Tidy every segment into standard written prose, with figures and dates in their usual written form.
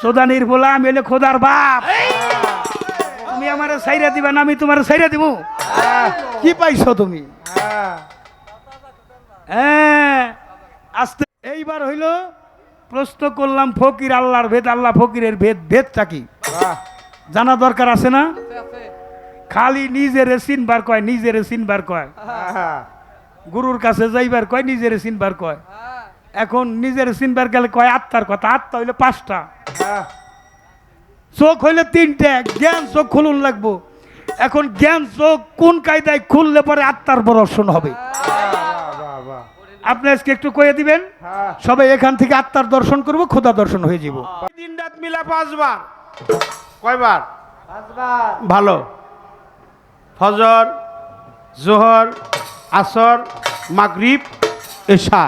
সোদানির বলা আমি হলে খোদার বাপ। তুমি আমারে সাইরা দিবা না আমি তোমারে সাইরা দিব? কি পাইছো তুমি? হ্যাঁ আস্তে। এইবার হইল প্রশ্ন করলাম ফকির আল্লাহর ভেদ, আল্লাহ ফকিরের ভেদ। ভেদটা কি জানা দরকার আছে না? খালি নিজেরে চিনবার কয়, নিজেরে চিনবার কয়। গুরুর কাছে যাইবার কয়, নিজেরে চিনবার কয়। এখন নিজের চিনবার গেলে কয় আত্মার কথা। আত্মা হইলে 5টা, চোখ হইলে 3টে। জ্ঞান চোখ খুলুন লাগবো। এখন জ্ঞান চোখ কোন কায়দায় খুললে পরে আত্মার দর্শন হবে? আপনি আজকে একটু কয়ে দিবেন, সবাই এখান থেকে আত্মার দর্শন করবো, খোদা দর্শন হয়ে যাব। দিন রাত মিলা 5 বার। কয়বার? 5 বার। ভালো। ফজর, জোহর, আসর, মাগরিব, এশা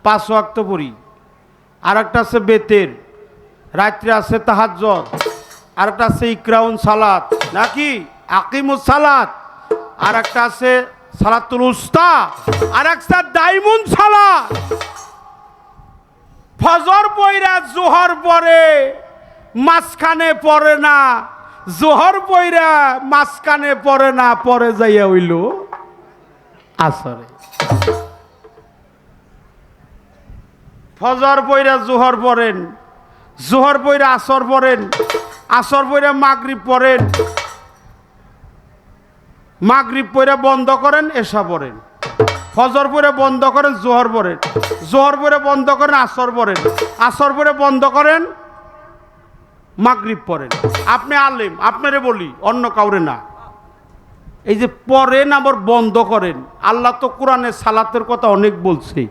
5 ওয়াক্ত পড়ি। আর একটা আছে বেতের, রাত্রে আছে তাহাজ্জুদ, আর একটা আছে ইকরাউন সালাত নাকি আকিমুস সালাত, আর একটা আছে সালাতুল উস্তা, আর একটা দাইমুন সালাত। ফজর পয়রা জোহর পরে মাঝখানে পড়ে না, জোহর পয়রা মাঝখানে পড়ে না, পরে যাইয়া হইল আসরে। ফজর পয়রা জোহর পড়েন, জোহর পয়রা আসর পড়েন, আসর পয়রা মাগরিব পড়েন, মাগরিব পয়রা বন্ধ করেন, এশা পড়েন। ফজর পরে বন্ধ করেন, জোহর পড়েন, জোহর পরে বন্ধ করেন, আসর পড়েন, আসর পরে বন্ধ করেন, মাগরিব পড়েন। আপনি আলেম, আপনারে বলি, অন্য কাউরে না। এই যে পড়েন আবার বন্ধ করেন, আল্লাহ তো কোরআনে সালাতের কথা অনেক বলছে।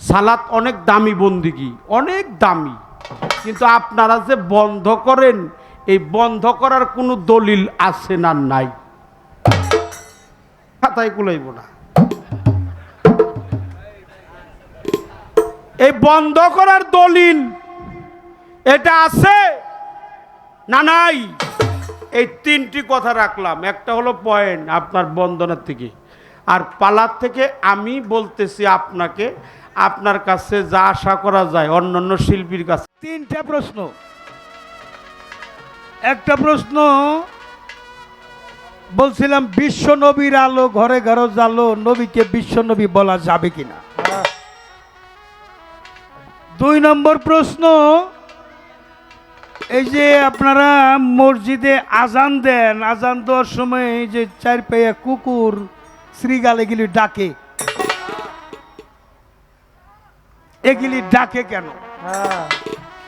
সালাত অনেক দামি বন্দিগি, অনেক দামি। কিন্তু আপনারা যে বন্ধ করেন, এই বন্ধ করার কোনো দলিল আছে না? নাই, খাতায় কুলাইব না। এই বন্ধ করার দলিল এটা আছে না? নাই। এই 3টি কথা রাখলাম। একটা হলো পয়েন্ট আপনার বন্দনার থেকে, আর পালার থেকে আমি বলতেছি আপনাকে, আপনার কাছে যা আশা করা যায় অন্যান্য শিল্পীর কাছে। 3টা প্রশ্ন। একটা প্রশ্ন বলছিলাম, বিশ্ব নবীর আলো ঘরে ঘরে জালো, নবীকে বিশ্ব নবী বলা যাবে কিনা? 2 নম্বর প্রশ্ন, এই যে আপনারা মসজিদে আজান দেন, আজান দেওয়ার সময় এই যে 4 পায়া কুকুর শ্রীগাল এগুলি ডাকে, এগুলি ডাকে কেন?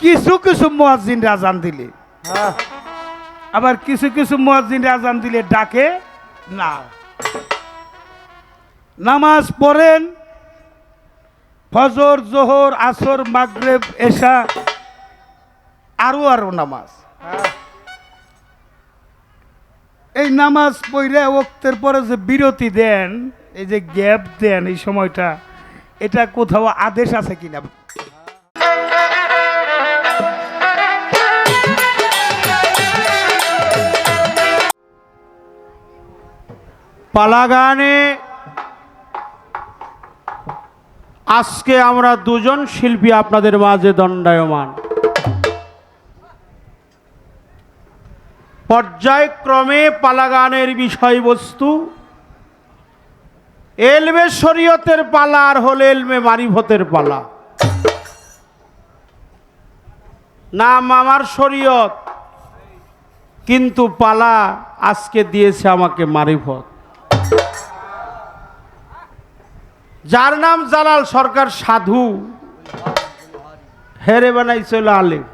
কিছু কিছু মুয়াজ্জিন আজান দিলে, আবার কিছু কিছু মুয়াজ্জিন আজান দিলে ডাকে না। নামাজ পড়েন ফজর, জোহর, আসর, মাগরিব, এশা, আরো নামাজ। এই নামাজ পড়ে ওয়াক্তের পরে যে বিরতি দেন, এই যে গ্যাপ দেন, এই সময়টা, এটা কোথাও আদেশ আছে কিনা? পালা গানে আজকে আমরা 2 জন শিল্পী আপনাদের মাঝে দণ্ডায়মান। পর্যায়ক্রমে পালা গানের বিষয়বস্তু এলমে শরীয়তের পালা, আর হলে এলমে মারিফতের পালা। নাম আমার শরীয়ত, কিন্তু পালা আজকে দিয়েছে আমাকে মারিফত। যার নাম জালাল সরকার সাধু, হেরে বানাইছিল আলেম।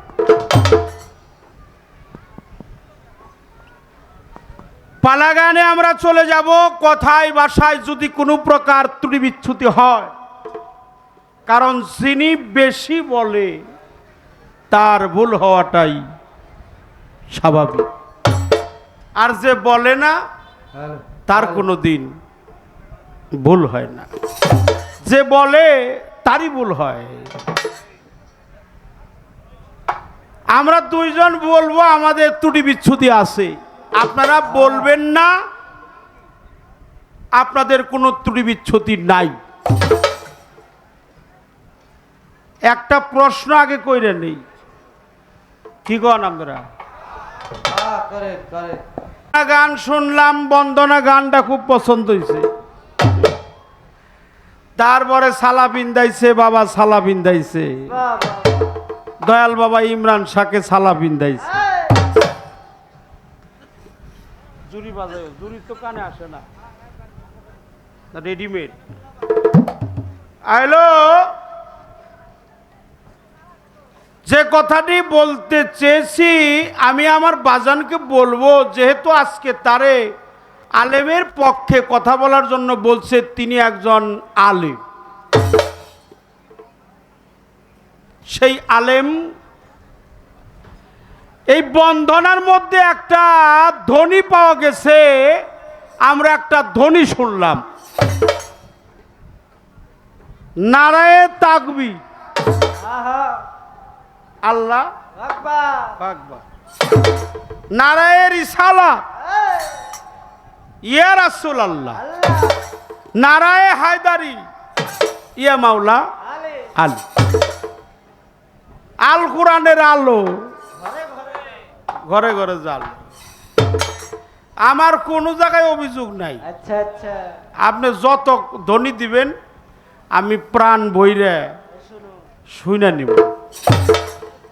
পালা গানে আমরা চলে যাব। কথায় ভাষায় যদি কোনো প্রকার ত্রুটি বিচ্যুতি হয়, কারণ যিনি বেশি বলে তার ভুল হওয়াটাই স্বাভাবিক, আর যে বলে না তার কোনো দিন ভুল হয় না। যে বলে তারই ভুল হয়। আমরা 2 জন বলবো আমাদের ত্রুটি বিচ্যুতি আছে, আপনারা বলবেন না আপনাদের কোনো ত্রুটি বিচ্যুতি নাই। একটা প্রশ্ন আগে কইরে নেই, কি কন আপনারা? গান শুনলাম, বন্দনা গানটা খুব পছন্দ হয়েছে। তারপরে সালা বিন্দাইছে, বাবা সালা বিন্দাইছে, দয়াল বাবা ইমরান শাহকে সালা বিন্দাইছে। জুরি বাজায়, জুরি তো কানে আসে না, রেডিমেড। হ্যালো, যে কথাটি বলতে চেয়েছি আমি আমার বাজানকে বলবো, যেহেতু আজকে তারে আলেমের পক্ষে কথা বলার জন্য বলছে, তিনি একজন আলেম। সেই আলেম এই বন্ধনার মধ্যে একটা ধ্বনি পাওয়া গেছে, আমরা একটা ধ্বনি শুনলাম, নারায়ে তাকবীর, আল্লাহ আকবার, নারায়ে রিসালাত, ইয়া রাসূলুল্লাহ, নারায়ে হায়দারি, ইয়া মাওলা আলী। আল কোরআনের আলো ঘরে ঘরে জাল। আমার কোনো জায়গায় অভিযোগ নাই। আচ্ছা আচ্ছা, আপনি যত ধ্বনি দিবেন আমি প্রাণ বইরে শুনে নিব।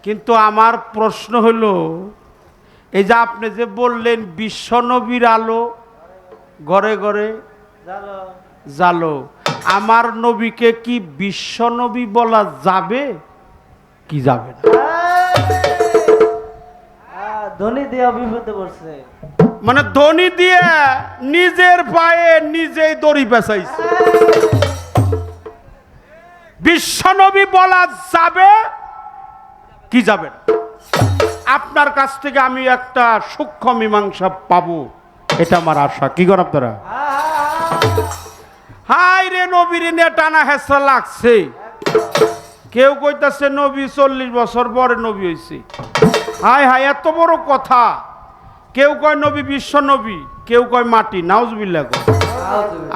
কিন্তু আমার প্রশ্ন হলো, এই যে আপনি যে বললেন বিশ্বনবীর আলো ঘরে ঘরে জালো, আমার নবীকে কি বিশ্বনবী বলা যাবে কি যাবে না? ধ্বনি দিয়ে বিপদে পড়ছে, মানে ধ্বনি দিয়ে নিজের পায়ে নিজেই দড়ি পেঁচাইছে। বিশ্বনবী বলা যাবে কি যাবে না? আপনার কাছ থেকে আমি একটা সূক্ষ্ম মীমাংসা পাবো, এটা আমার আশা। কি করেন আপনারা? হাই রে, নবীর নিয়ে টানা হেসরা লাগছে। কেউ কইতাছে নবী 40 বছর পরে নবী হইছে। হাই হাই, এত বড় কথা। কেউ কয় নবী বিশ্ব নবী, কেউ কয় মাটি। নাউজুবিল্লাহ।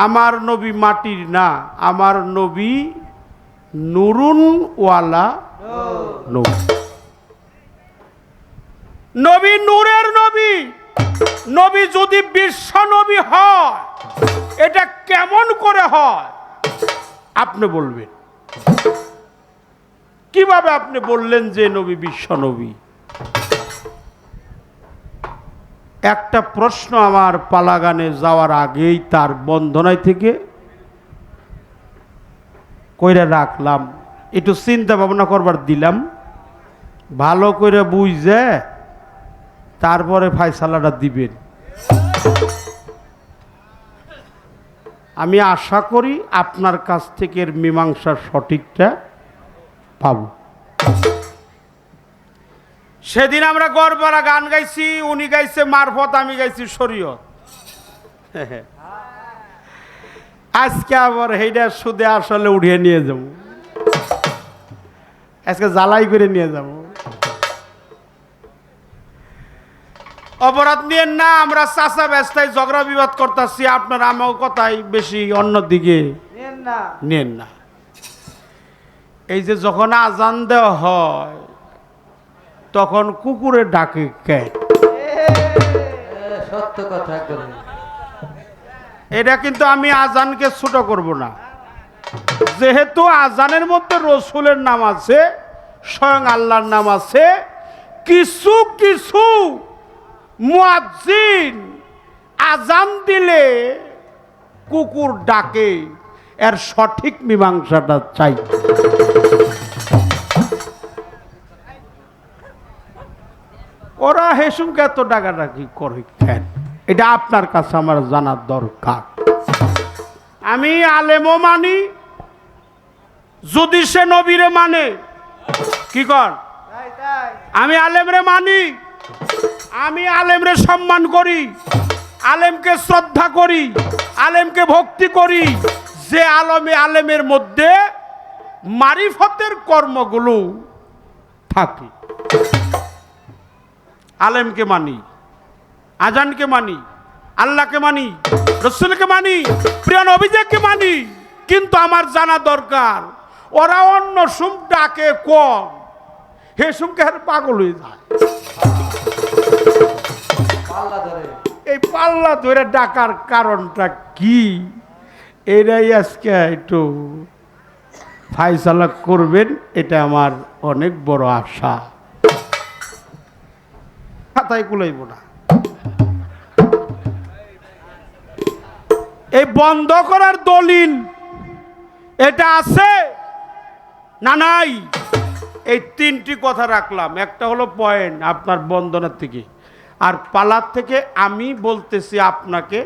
আমার নবী মাটির না, আমার নবী নুরুন ওয়ালা নবী। নবী নূরের নবী। নবী যদি বিশ্ব নবী হয়, এটা কেমন করে হয় আপনি বলবেন? কিভাবে আপনি বললেন যে নবী বিশ্ব নবী? একটা প্রশ্ন আমার পালাগানে যাওয়ার আগেই তার বন্দনায় থেকে কইরা রাখলাম, একটু চিন্তা ভাবনা করবার দিলাম, ভালো করে বুঝে তারপরে ফায়সালাটা দিবেন। আমি আশা করি আপনার কাছ থেকে এর মীমাংসার সঠিকটা পাব। সেদিন আমরা গড়পাড়া গান গাইছি, উনি গাইছে মারফত, আমি গাইছি শরীয়ত। আজকে আবার সেইটা সুদে আসলে উঠিয়ে নিয়ে যাব, আজকে জ্বালাই করে নিয়ে যাব। অপরাধ নিয়েন না, আমরা চাচা ব্যস্তায় ঝগড়া বিবাদ করতেছি, আপনার আমার কথাই বেশি অন্যদিকে নেন না। এই যে যখন আজান দেওয়া হয় তখন কুকুরে ডাকে কেন? সত্য কথা। এটা কিন্তু আমি আজানকে ছোট করব না, যেহেতু আজানের মধ্যে রসুলের নাম আছে, স্বয়ং আল্লাহর নাম আছে। কিছু কিছু মুয়াজ্জিন আজান দিলে কুকুর ডাকে, এর সঠিক মীমাংসাটা চাই। ওরা হেসুমকে এত ডাকাডাকি করে কেন, এটা আপনার কাছে আমার জানার দরকার। আমি আলেমও মানি, যদি সে নবীরে মানে। কি কর? আমি আলেমরে মানি, আমি আলেমরে সম্মান করি, আলেমকে শ্রদ্ধা করি, আলেমকে ভক্তি করি। যে আলেমের মধ্যে মারিফতের কর্মগুলো থাকে, আলেমকে মানি, আজানকে মানি, আল্লাহকে মানি, রসুলকে মানি, প্রিয় নবীকে মানি। কিন্তু আমার জানা দরকার, ওরা অন্য সুম ডাকে কম, হেসুমকে আর পাগল হয়ে যায়। এই পাল্লা ধরে ডাকার কারণটা কি, এরাই আজকে একটু ফায়সালা করবেন, এটা আমার অনেক বড় আশা। খাতায় কুলাইব না। এই বন্ধ করার দলিল এটা আছে না নাই? এই তিনটি কথা রাখলাম। একটা হলো পয়েন্ট আপনার বন্দনার থেকে, আর পালার থেকে আমি বলতেছি আপনাকে,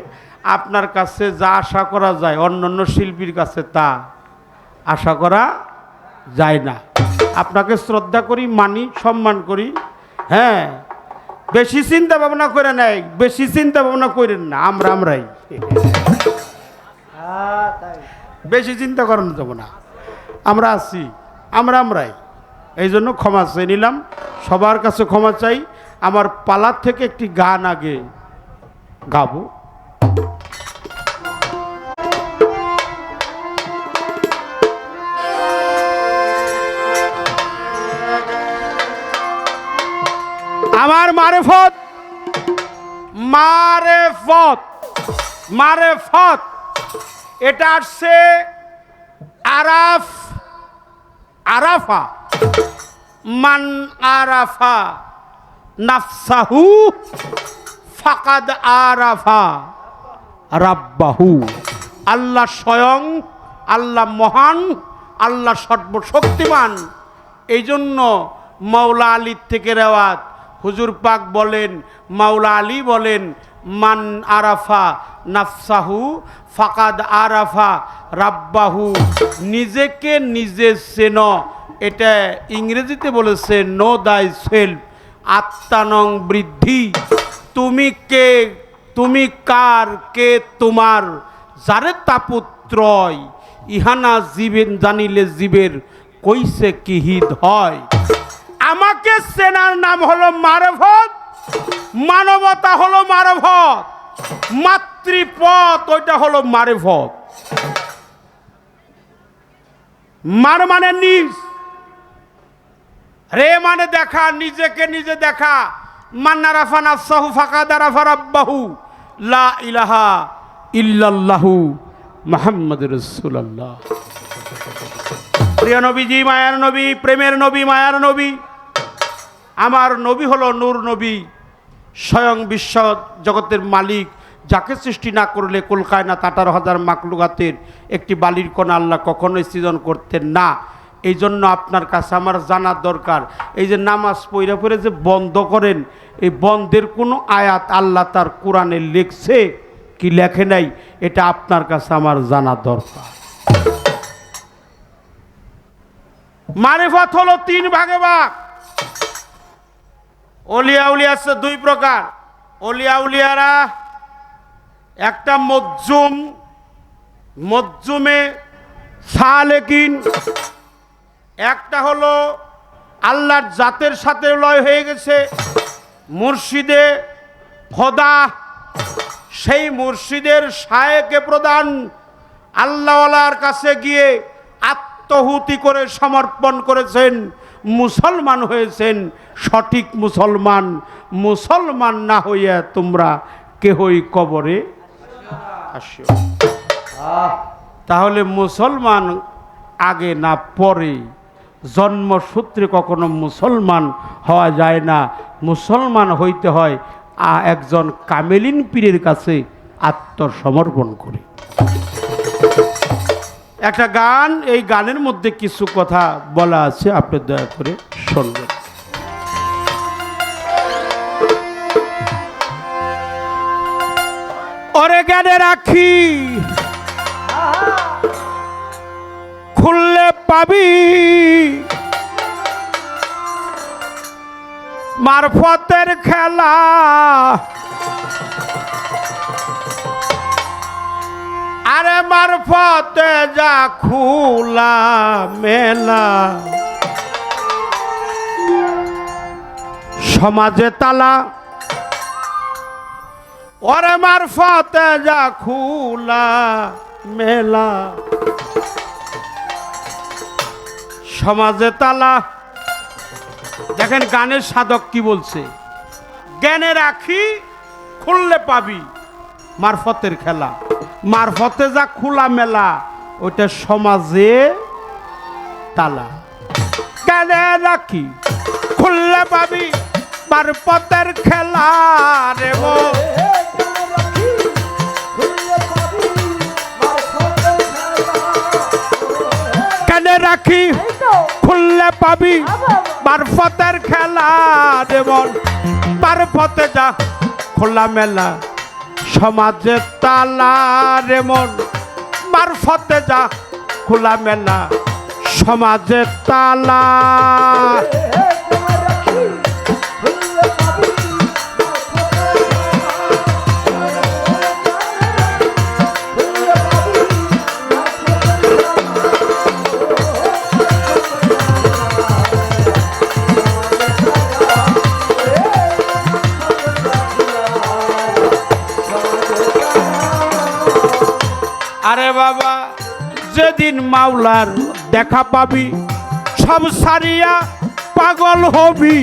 আপনার কাছে যা আশা করা যায় অন্যান্য শিল্পীর কাছে তা আশা করা যায় না। আপনাকে শ্রদ্ধা করি, মানি, সম্মান করি। হ্যাঁ, বেশি চিন্তা ভাবনা করে নাই, বেশি চিন্তা ভাবনা করেন না, আমরাই তাই বেশি চিন্তা করানো যাব না, আমরা আছি, আমরাই। এই জন্য ক্ষমা চেয়ে নিলাম, সবার কাছে ক্ষমা চাই। আমার পালার থেকে একটি গান আগে গাবো। আমার মারেফত মারেফত মারেফত এটা আসছে আরাফ, আরাফা, মান আরাফা নাফসাহু ফাকাদ আরাফা রাব্বাহু। আল্লাহ স্বয়ং, আল্লাহ মহান, আল্লাহ সর্বশক্তিমান। এই জন্য মাওলা আলীর থেকে রেওয়াত, হুজুর পাক বলেন, মাওলা আলী বলেন, মান আরাফা নাফসাহু ফাকাদ আরাফা রাব্বাহু। নিজেকে নিজে চেন, এটা ইংরেজিতে বলেছে নো দাই সেলফ, আত্মানং বৃদ্ধি। তুমি কে, তুমি কার, কে তোমার, যারে তাপুত্রয় ইহানা জীবেন জানিলে জীবের কইছে কি হিত হয়। আমাকে চেনার নাম হলো মারফত, মানবতা হলো মারফত, মাতৃপথ ওইটা হলো মারফত। মার মানে নিজ, রে মানে দেখা, নিজেকে নিজে দেখা। মান আরাফা নাফসাহু ফাকাদ আরাফা রাব্বাহু, লা ইলাহা ইল্লাল্লাহু মুহাম্মাদুর রাসূলুল্লাহ। প্রিয় নবীজি, মায়ার নবী, প্রেমের নবী, মায়ার নবী, আমার নবী হলো নূর নবী, স্বয়ং বিশ্ব জগতের মালিক, যাকে সৃষ্টি না করলে কলকায়নাত 18,000 মাকলুকাতের একটি বালির কণা আল্লাহ কখনোই সৃজন করতেন না। এই জন্য আপনার কাছে আমার জানার দরকার, এই যে নামাজ পড়ে পড়ে যে বন্ধ করেন, এই বন্ধের কোনো আয়াত আল্লাহ তার কোরআনে লিখছে কি লেখে নাই, এটা আপনার কাছে আমার জানার দরকার। মারিফত হলো 3 ভাগে ভাগ। অলিয়া উলিয়া আছে 2 প্রকার। অলিয়া উলিয়ারা একটা মজ্জুম, মজ্জুমে সালেকিন, একটা হলো আল্লাহর জাতের সাথে লয় হয়ে গেছে, মুর্শিদে খোদা, সেই মুর্শিদের শায়েকে প্রদান আল্লাহওয়ালার কাছে গিয়ে আত্মহুতি করে সমর্পণ করেছেন, মুসলমান হয়েছেন। সঠিক মুসলমান, মুসলমান না হইয়া তোমরা কেহই কবরে আসিও। তাহলে মুসলমান আগে না পরে, জন্মসূত্রে কখনো মুসলমান হওয়া যায় না। মুসলমান হইতে হয় একজন কামেলিন পীরের কাছে আত্মসমর্পণ করে। একটা গান, এই গানের মধ্যে কিছু কথা বলা আছে, আপনি দয়া করে শুনবেন। ওরে জ্ঞানে রাখি খুললে পাবি, মারফতের খেলা আরে মারফতে যা খুলা মেলা, সমাজে তালা ওরে মারফতে যা খুলা মেলা, সমাজে তালা দেখেন গানের সাধক কি বলছে, জ্ঞানে রাখি খুললে পাবি মারফতের খেলা, মারফতে যা খোলা মেলা ওইটা সমাজে তালা। জ্ঞানে রাখি খুললে পাবি মারফতের খেলা রে মন। জ্ঞানে রাখি খুললে পাবি মারফতের খেলা রে মন। মারফতে যা খোলা মেলা সমাজে তালা রে মন। মারফতে যা খোলা মেলা সমাজে তালা। আরে বাবা যেদিন মাওলার দেখা পাবি সব সারিয়া পাগল হবি।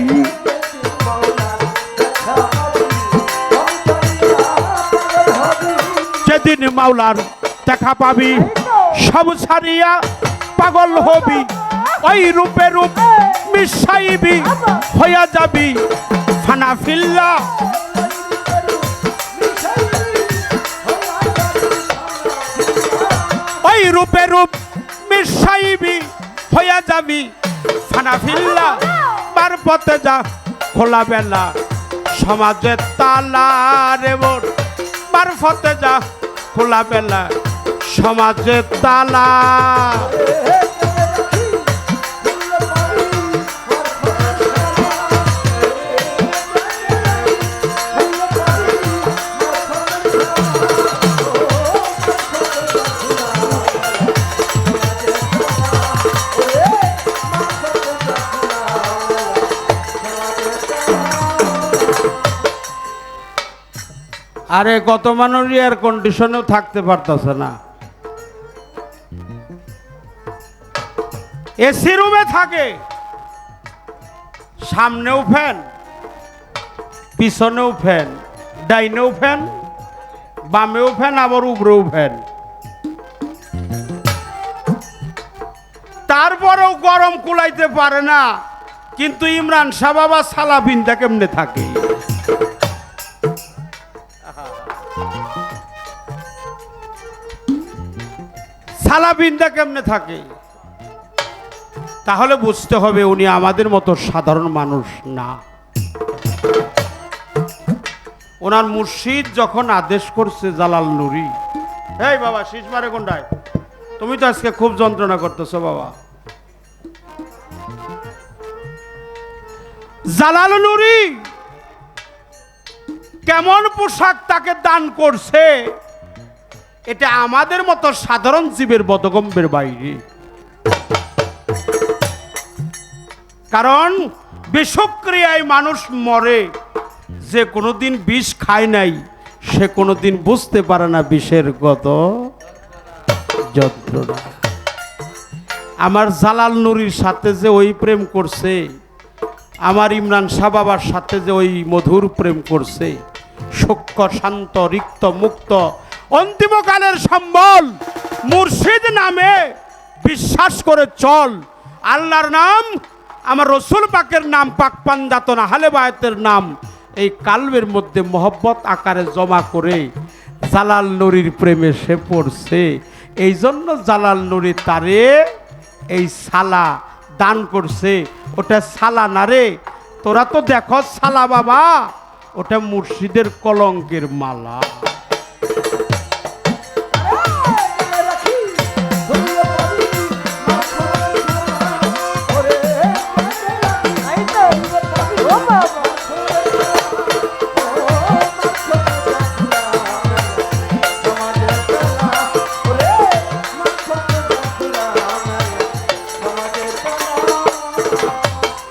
যেদিন মাওলার দেখা পাবি সব সারিয়া পাগল হবি। ওই রূপে রূপ মিশাইবি হইয়া যাবি ফানা ফিল্লা। ওই রূপে রূপ মিশাইবি হইয়া যাবি ফানা ফিল্লা। মারফতে যা খোলা বেলা সমাজে তালা রে মন। মারফতে যা খোলা বেলা সমাজে তালা। আরে কত মানুষ এয়ার কন্ডিশনেও থাকতে পারতেছে না, এসি রুমে থাকে, সামনেও ফ্যান পিছনেও ফ্যান, ডাইনেও ফ্যান বামেও ফ্যান আবার উপরেও ফ্যান। তারপরেও গরম কুলাইতে পারে না। কিন্তু ইমরান শাহ বাবা সালাবিনটা কেমনে থাকে? সালাবিনটা কেমনে থাকে? তাহলে বুঝতে হবে উনি আমাদের মতো সাধারণ মানুষ না। ওনার মুর্শিদ যখন আদেশ করছে জালাল নুরি, এই বাবা শীষ মারে কোনটায়, তুমি তো আজকে খুব যন্ত্রণা করতেছো বাবা। জালাল নুরি কেমন পোশাক তাকে দান করছে, এটা আমাদের মতো সাধারণ জীবের বোধগম্যের বাইরে। কারণ বিষক্রিয়ায় মানুষ মরে, যে কোনোদিন বিষ খায় নাই সে কোনোদিন বুঝতে পারে না বিষের কত যন্ত্রণা। আমার জালাল নুরির সাথে যে ওই প্রেম করছে, আমার ইমরান শাহ বাবার সাথে যে ওই মধুর প্রেম করছে, সূক্ষ্ম শান্ত রিক্ত মুক্ত অন্তিমকালের সম্বল মুর্শিদ নামে বিশ্বাস করে চল। আল্লাহর নাম, আমার রসুল পাকের নাম, পাক পাঞ্জাতন আহলে বায়াতের নাম এই কালবের মধ্যে মহব্বত আকারে জমা করে জালাল নুরির প্রেমে সে পড়ছে। এই জন্য জালাল নুরি তারে এই সালা দান করছে। ওটা সালা না রে, তোরা তো দেখো সালা বাবা, ওটা মুর্শিদের কলঙ্কের মালা।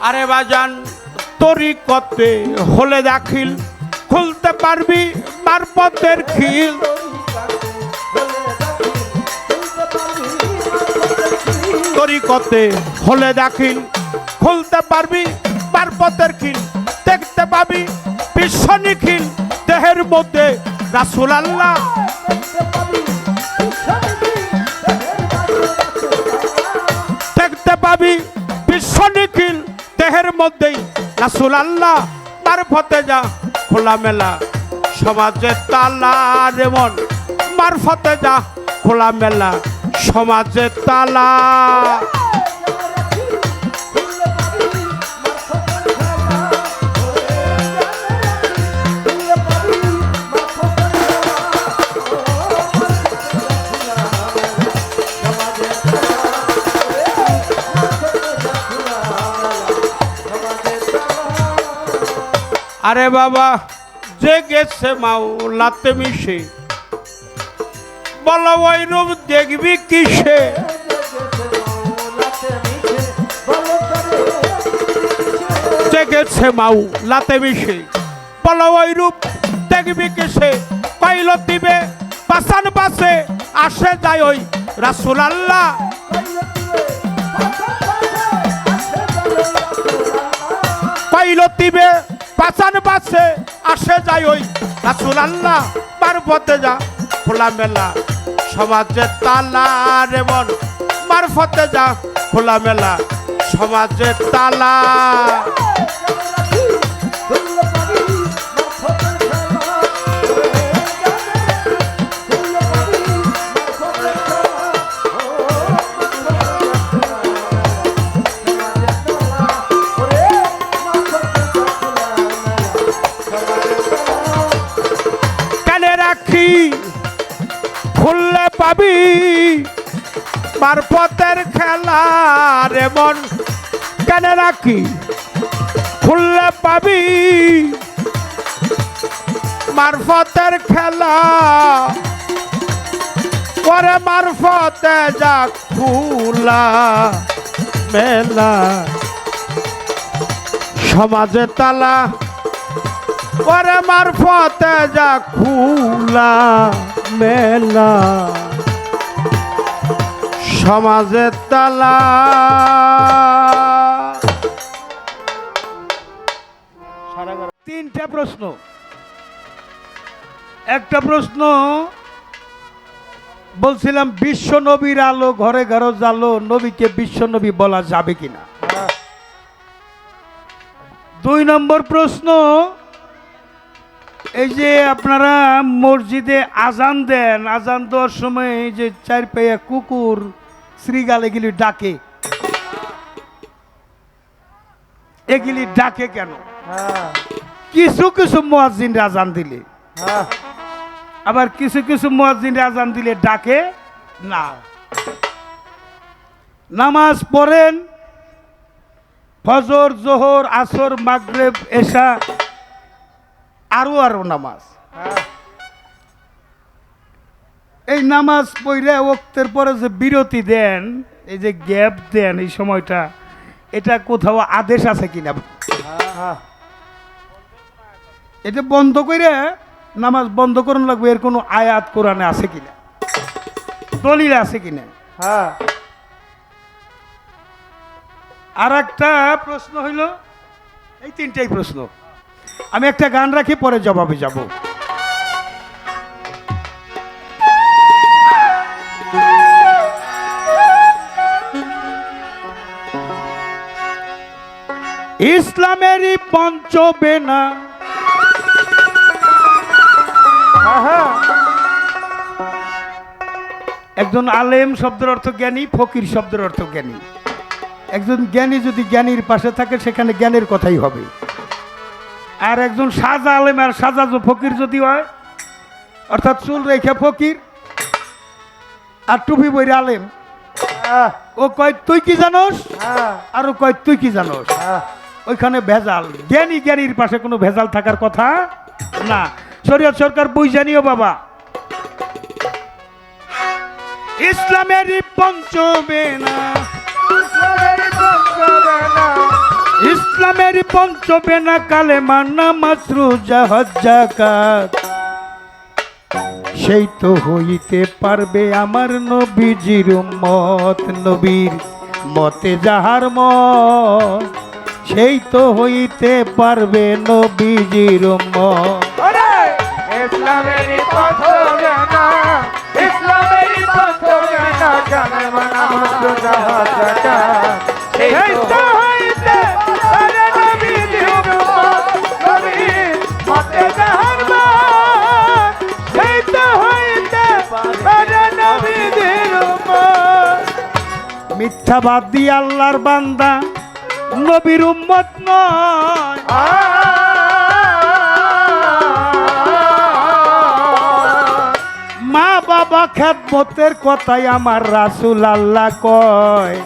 আরে বাজান তরিকতে হলে দাখিল খুলতে পারবি মারফতের খিল। তরিকতে হলে দাখিল খুলতে পারবি পার্বতের খিল দেখতে পাবি বিশ্ব নিখিল দেহের মধ্যে রাসূল আল্লাহ দেখতে পাবি বিশ্ব নিখিল দেহের মধ্যেই রাসূল আল্লাহ মারফতে যা খোলামেলা সমাজের তালা রেমন মারফতে যা খোলামেলা সমাজের তালা আরে বাবা যে গেছে মাওলাতে মিশে বলো ওই রূপ দেখবি কিসে যে গেছে মাওলাতে মিশে বলো ওই রূপ দেখবি কিসে পাইলত দিবে পাশান পাশে আসে যায় ওই রাসূল আল্লাহ পাইলত দিবে পাশান পাশে আসে যায় ওই রাসূল আল্লাহ মারফতে যা খোলামেলা সমাজের তালা রেমন মারফতে যা খোলামেলা সমাজের তালা খুললে পাবি মারফতের খেলা রে মন কেন রাখি খুললে পাবি মারফতের খেলা করে মারফতে যা খুলা মেলা সমাজে তালা করে মারফতে যা খুলা মেলা সমাজের তালা তিনটা প্রশ্ন একটা প্রশ্ন বলছিলাম বিশ্ব নবীর আলো ঘরে ঘরে জালো নবীকে বিশ্ব নবী বলা যাবে কিনা 2 নম্বর প্রশ্ন এই যে আপনারা মসজিদে আজান দেন আজান দেওয়ার সময় এই যে 4 পায়া কুকুর শ্রীগাল এগুলি ডাকে এগুলি ডাকে কেন কিছু কিছু মুয়াজ্জিন আজান দিলে আবার কিছু কিছু মুয়াজ্জিন আজান দিলে ডাকে না নামাজ পড়েন ফজর জোহর আসর মাগরিব এশা আরো নামাজ এই নামাজ পড়লে ওয়াক্তের পরে যে বিরতি দেন এই যে গ্যাপ দেন এই সময়টা এটা কোথাও আদেশ আছে কিনা এটা বন্ধ করে নামাজ বন্ধ করুন লাগবে এর কোনো আয়াত কোরআনে আছে কিনা দলিল আছে কিনা আর একটা প্রশ্ন হইল এই তিনটাই প্রশ্ন আমি একটা গান রাখি পরে জবাবে যাব ইসলামেরই পঞ্চবেনা একজন আলেম শব্দের অর্থ জ্ঞানী ফকির শব্দের অর্থ জ্ঞানী একজন জ্ঞানী যদি জ্ঞানীর পাশে থাকে সেখানে জ্ঞানের কথাই হবে আর একজন সাজা আলেম আর সাজা ফকির যদি হয় অর্থাৎ চুল রেখে ফকির আর টুপি বইরে আলেম ও কয় তুই কি জানোস আর ও কয় তুই কি জানোস ওইখানে ভেজাল জ্ঞানী জ্ঞানীর পাশে কোনো ভেজাল থাকার কথা না শরীয়ত সরকার বই জানিও বাবা ইসলামেরই পঞ্চবেনা ইসলামেরই পঞ্চবেনা কালেমা নামাজ রোজা হজ যাকাত সেই তো হইতে পারবে আমার নবীজির উম্মত নবীর মতে যাহার মত সেই তো হইতে পারবে নবীজির উম্মত। ইসলামেরই পথ জানা, ইসলামেরই পথ জানা, জানে মানা মাত্র যাহা জানা, সেই তো হইতে পারে নবীজির উম্মত, নবীর মতে যাহার মত, সেই তো হইতে পারে নবীজির উম্মত। মিথ্যাবাদী আল্লাহর বান্দা নবীর উম্মত নয়। মা বাবা খেদমতের কথাই আমার রাসূল আল্লাহ কয়।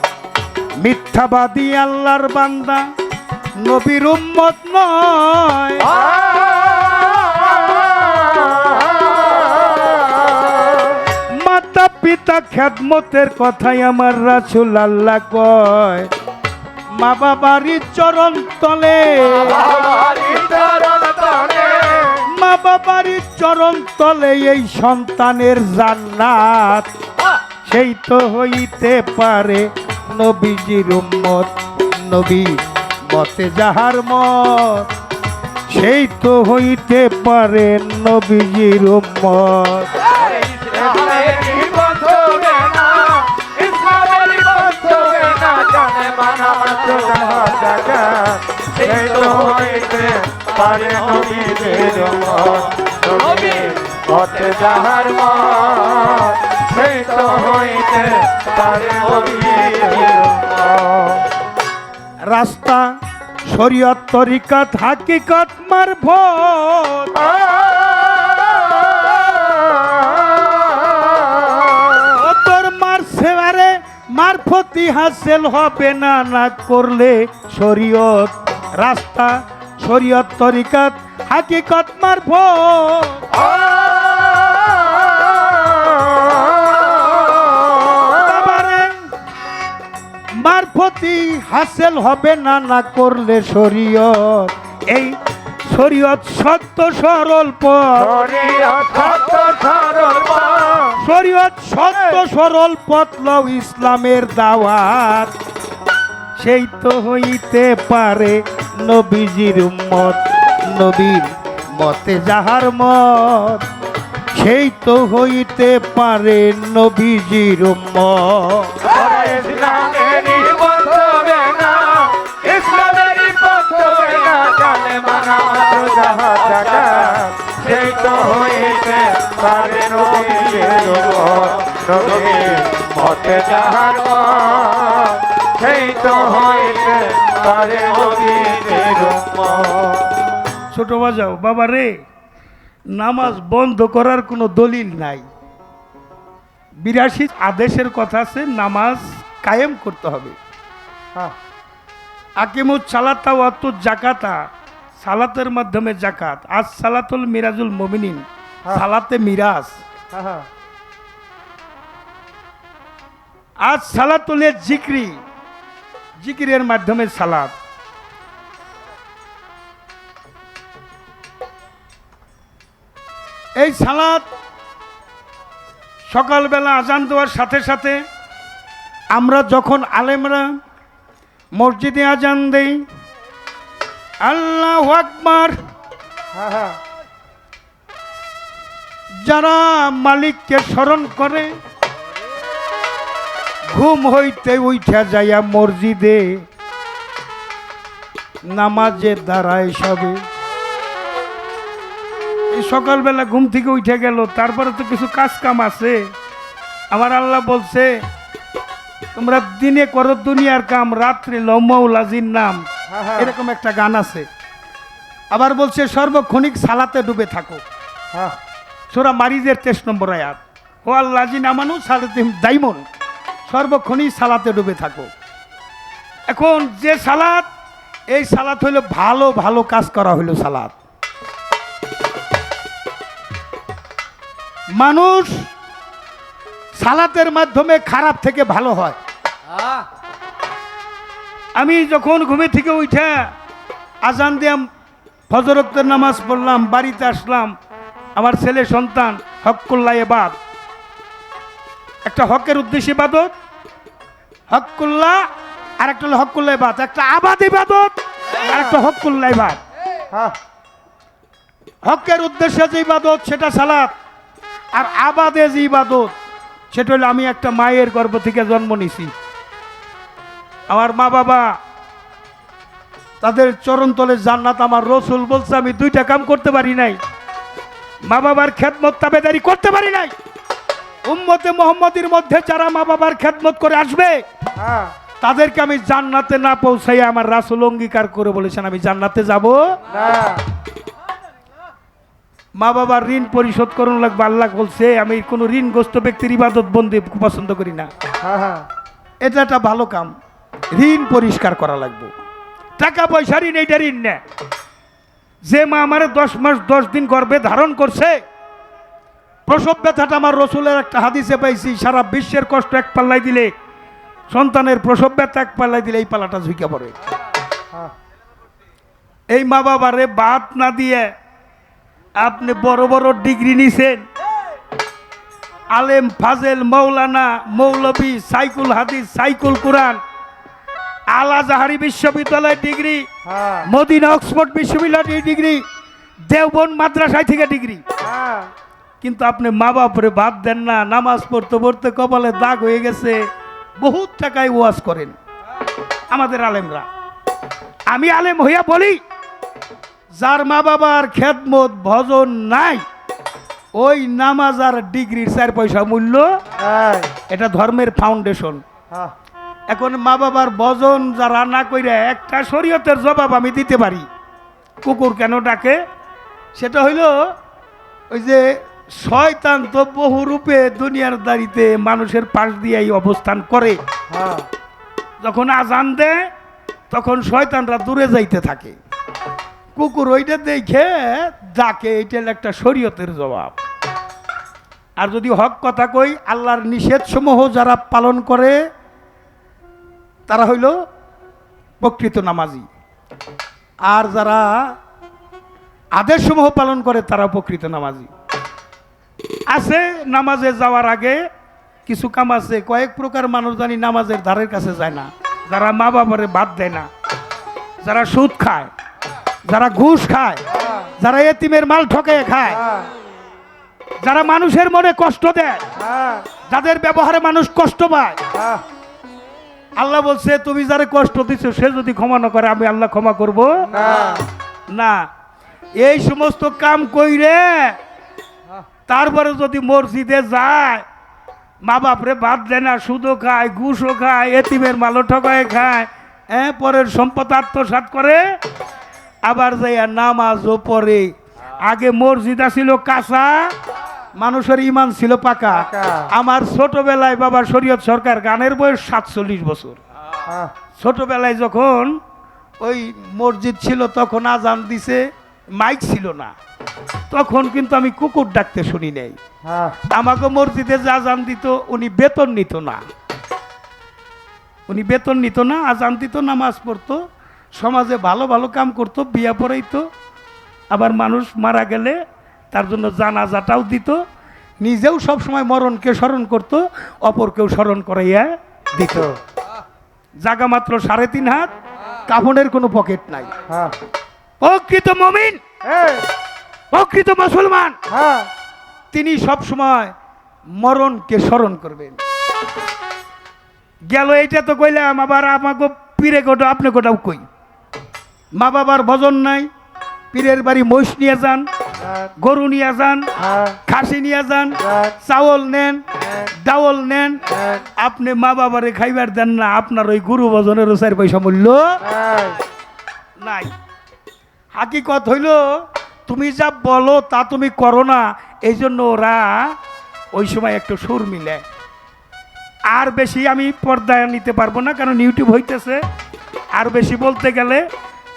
মিথ্যাবাদী আল্লাহর বান্দা নবীর উম্মত নয়। মাতা পিতা খেদমতের কথাই আমার রাসূল আল্লাহ কয়। মা বাবারই চরণ তলে, মা বাবারই চরণ তলে এই সন্তানের জান্নাত। সেই তো হইতে পারে নবীজির উম্মত, নবী মতে যাহার মত, সেই তো হইতে পারে নবীজির উম্মত। ইসলামেরই পথ জানা, ইসলামেরই পথ জানা, জানে মানা মাত্র যাহা জানা, সেই তো হইতে পারে নবীজির উম্মত, নবীর পথে যাহার মত, সেই তো হইতে পারে নবীজির উম্মত। রাস্তা শরীয়ত তরিকাত হাকিকত মারফত, তোর মার সেবারে মারফতি হাসিল হবে না, না করলে শরীয়ত। রাস্তা শরীয়ত তরিকাত হাকিকত মারফত, বাবারে মারফতি হাসিল হবে না, না করলে শরীয়ত। এই শরীয়ত সত্য সরল পথ, শরীয়ত সত্য সরল পথ, শরীয়ত সত্য সরল পথ লও ইসলামের দাওয়াত। সেই তো হইতে পারে নবীজির উম্মত, নবীর মতে যাহার মত, সেই তো হইতে পারে নবীজির উম্মত। ইসলামেরই পথ জানা, ইসলামেরই পথ জানা, জানে মানা মাত্র যাহা জানা, সেই তো হইতে পারে নবীজির উম্মত, নবীর মতে যাহার মত, সেই তো হইতে পারে নবীজির উম্মত। ছোট বাজাও বাবা রে, নামাজ বন্ধ করার কোনো দলিল নাই। 82 আদেশের কথা আছে, নামাজ কায়েম করতে হবে। আকিমুস সালাতা ওয়াতুজ জাকাতা, সালাতের মাধ্যমে জাকাত। আজ সালাতুল মিরাজুল মুমিনিন, সালাতে মিরাজ। আজ সালাতুল জিক্রি, জিকিরের মাধ্যমে সালাত। এই সালাত সকালবেলা আজান দেওয়ার সাথে সাথে আমরা যখন আলেমরা মসজিদে আজান দেই, আল্লাহু আকবার, যারা মালিককে স্মরণ করে ঘুম হইতে উঠা যাইয়া মসজিদে নামাজে দাঁড়ায় সবে। এই সকালবেলা ঘুম থেকে উঠে গেল, তারপরে তো কিছু কাজ কাম আছে। আমার আল্লাহ বলছে তোমরা দিনে করো দুনিয়ার কাম, রাত্রে লৌমাউলাজির নাম, এরকম একটা গান আছে। আবার বলছে সর্বক্ষণিক সালাতে ডুবে থাকো, সূরা মারিজের 23 নম্বর আয়াত। ও আল্লাযিন আমানু সালাতিহিম দাইমুন, সর্বক্ষণিক সালাতে ডুবে থাকো। এখন যে সালাত, এই সালাত হইল ভালো ভালো কাজ করা হইল সালাত। মানুষ সালাতের মাধ্যমে খারাপ থেকে ভালো হয়। আমি যখন ঘুমে থেকে উঠে আজান দিয়াম, ফজর ওয়াক্তের নামাজ পড়লাম, বাড়িতে আসলাম, আমার ছেলে সন্তান হক্কুল্লাহ ইবাদ, একটা হকের উদ্দেশ্যে ইবাদত হক্কুল্লাহ, আর একটা হলো হক্কুল্লাহ ইবাদ, একটা আবাদ ইবাদত, আর একটা হকুল লাইবার হ্যাঁ হকের উদ্দেশ্যে যে ইবাদত সেটা সালাত, আর আবাদে যে ইবাদত সেটা হলো আমি একটা মায়ের গর্ভ থেকে জন্ম নিছি, আমার মা বাবা তাদের চরণতলে জান্নাত আমার রসুল বলছে আমি দুইটা কাম করতে পারি নাই, মা বাবার খেদমত তাবেদারি করতে পারি নাই। উম্মতে মুহাম্মাদির মধ্যে যারা মা বাবার খেদমত করে আসবে হ্যাঁ তাদেরকে আমি জান্নাতে না পৌঁছাই আমার রাসূল অঙ্গীকার করে বলেছেন আমি জান্নাতে যাব না মা বাবার ঋণ পরিশোধ করুন লাগবে। আল্লাহ বলছে আমি কোনো ঋণগ্রস্ত ব্যক্তির ইবাদত বন্দি পছন্দ করি না। হ্যাঁ হ্যাঁ এটা একটা ভালো কাম, ঋণ পরিষ্কার করা লাগবে। টাকা পয়সা ঋণ এইটা ঋণ না। যে মা আমার 10 মাস 10 দিন গর্ভে ধারণ করছে, প্রসব ব্যথাটা আমার রসুলের একটা হাদিসে পাইছি, সারা বিশ্বের কষ্ট এক পাল্লাই দিলে সন্তানের প্রসব ব্যথা এক পাল্লাই দিলে এই পাল্লাটা ঝুঁকে পড়ে। হ্যাঁ এই মা বাবারে বাদ না দিয়ে আপনি বড় বড় ডিগ্রি নিছেন, আলেম ফাজেল মৌলানা মৌলবী সাইকুল হাদিস সাইকুল কুরআন আল আজহারি বিশ্ববিদ্যালয়ের ডিগ্রি, হ্যাঁ মদিনা অক্সফোর্ড বিশ্ববিদ্যালয়ের ডিগ্রি, দেওবন্দ মাদ্রাসায় থেকে ডিগ্রি, হ্যাঁ কিন্তু আপনি মা বাপরে বাদ দেন না। নামাজ পড়তে পড়তে কপালে দাগ হয়ে গেছে, বহুত টাকায় ওয়াজ করেন আমাদের আলেমরা। আমি আলেম হইয়া বলি যার মা বাবার খেদমত ভজন নাই, ওই নামাজ আর ডিগ্রির 4 পয়সা মূল্য, হ্যাঁ এটা ধর্মের ফাউন্ডেশন। হ্যাঁ এখন মা বাবার ভজন যারা না কইরা একটা শরীয়তের জবাব আমি দিতে পারি। কুকুর কেন ডাকে? সেটা হইল ওই যে শয়তান তো বহু রূপে দুনিয়ার দাঁড়িতে মানুষের পাশ দিয়েই অবস্থান করে। হ্যাঁ যখন আজান দেয় তখন শয়তানরা দূরে যাইতে থাকে, কুকুর ওইটা দেখে ডাকে, এইটা একটা শরীয়তের জবাব। আর যদি হক কথা কই, আল্লাহর নিষেধ সমূহ যারা পালন করে তারা হইল প্রকৃত নামাজি, আর যারা আদেশ সমূহ পালন করে তারা প্রকৃত নামাজি। আছে নামাজে যাওয়ার আগে কিছু কাম আছে, কয়েক প্রকার মানুষ জানি নামাজের ধারের কাছে যায় না, যারা মা বাবারে বাদ দেয় না, যারা সুদ খায়, যারা ঘুষ খায়, যারা এতিমের মাল ঠকে খায়, যারা মানুষের মনে কষ্ট দেয়, হ্যাঁ যাদের ব্যবহারে মানুষ কষ্ট পায়। হ্যাঁ আল্লাহ বলছে তুমি যারা কষ্ট দিচ্ছ সে যদি ক্ষমা না করে আমি আল্লাহ ক্ষমা করব না না। এই সমস্ত কাম কইরে তারপরে যদি মসজিদে যায়, মা বাপরে বাদ দেয় না, সুদও খায়, ঘুষও খায়, এতিমের মালও ঠকায় খায়, হ্যাঁ, পরের সম্পদ আত্মসাৎ করে, আবার যাইয়া নামাজও পড়ে। আগে মসজিদ ছিল কাঁচা, মানুষের ইমান ছিল পাকা। পাকা। আমার ছোটবেলায় বাবা শরীয়ত সরকার গানের বয়স 47 বছর। হ্যাঁ ছোটবেলায় যখন ওই মসজিদ ছিল তখন আজান দিছে, মাইক ছিল না, তখন কিন্তু আমি কুকুর ডাকতে শুনি নাই। হ্যাঁ আমাকে মসজিদে যে আজান দিত উনি বেতন নিত না, উনি বেতন নিত না, আজান দিত, নামাজ পড়তো, সমাজে ভালো ভালো কাম করতো, বিয়া পড়াইতো, আবার মানুষ মারা গেলে তার জন্য জানাজাটাও দিত, নিজেও সব সময় মরণকে স্মরণ করত, অপরকেও স্মরণ করাইয়া দিত। জাগা মাত্র 3.5 হাত, কাফনের কোনো পকেট নাই। হ্যাঁ প্রকৃত মুমিন, এই প্রকৃত মুসলমান, হ্যাঁ তিনি সব সময় মরণকে স্মরণ করবেন। গেল এইটা তো কইলাম, আবার আমাকে পীরে গোটা আপনি গোটাও কই, মা বাবার ভজন নাই, পীরের বাড়ি মহিষ নিয়ে যান, গরু নিয়ে যান, হ্যাঁ খাসি নিয়ে যান, চাউল নেন, ডাউল নেন, আপনি মা বাবারে খাইবার দেন না, আপনার ওই গুরু ভজনের 4 পয়সা মূল্য এই নাই। হাকিকত হইল তুমি যা বলো তা তুমি করো না, এই জন্য ওরা ওই সময় একটু সুর মিলে। আর বেশি আমি পর্দায় নিতে পারবো না, কারণ ইউটিউব হইতেছে। আর বেশি বলতে গেলে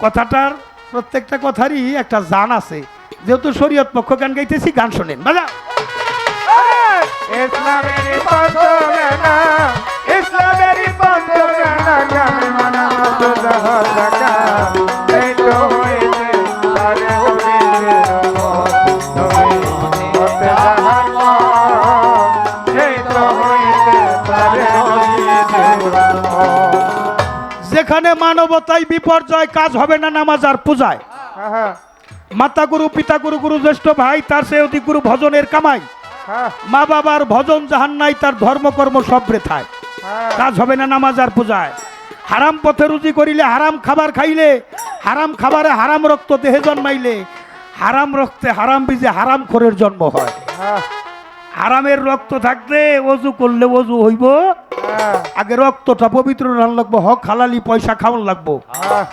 কথাটার প্রত্যেকটা কথারই একটা জান আছে, যেহেতু শরীয়ত পক্ষ গান গাইতেছি, গান শোনেন বাজা। ইসলামেরই বন্ধবেনা, ইসলামেরই বন্ধবেনা, জানে মানা তো জাহাজ জাগা, এই তো হয়েছে তারে হবিবে হতে জাহার এই তো হয়েছে তারে হবিবে। যেখানে মানব মানবতায় বিপর্যয়, কাজ হবে না নামাজ আর পূজায়। হ্যাঁ মাতা গুরু পিতা গুরু গুরু জ্যেষ্ঠ ভাই তার সে অতি গুরু ভজনের কামাই। হ্যাঁ মা বাবার ভজন জাহান নাই, তার ধর্মকর্ম সব বৃথায়। হ্যাঁ কাজ হবে না নামাজ আর পূজায়। হারাম পথে রুজি করিলে, হারাম খাবার খাইলে, হারাম খাবারে হারাম রক্ত দেহে জন্মাইলে, হারাম রক্তে হারাম বীজে হারাম খোরের জন্ম হয়। হ্যাঁ হারামের রক্ত থাকলে অজু করলে অজু হইব, হ্যাঁ আগে রক্তটা পবিত্র রান লাগবো, হক হালালি পয়সা খাওয়ান লাগবো। হ্যাঁ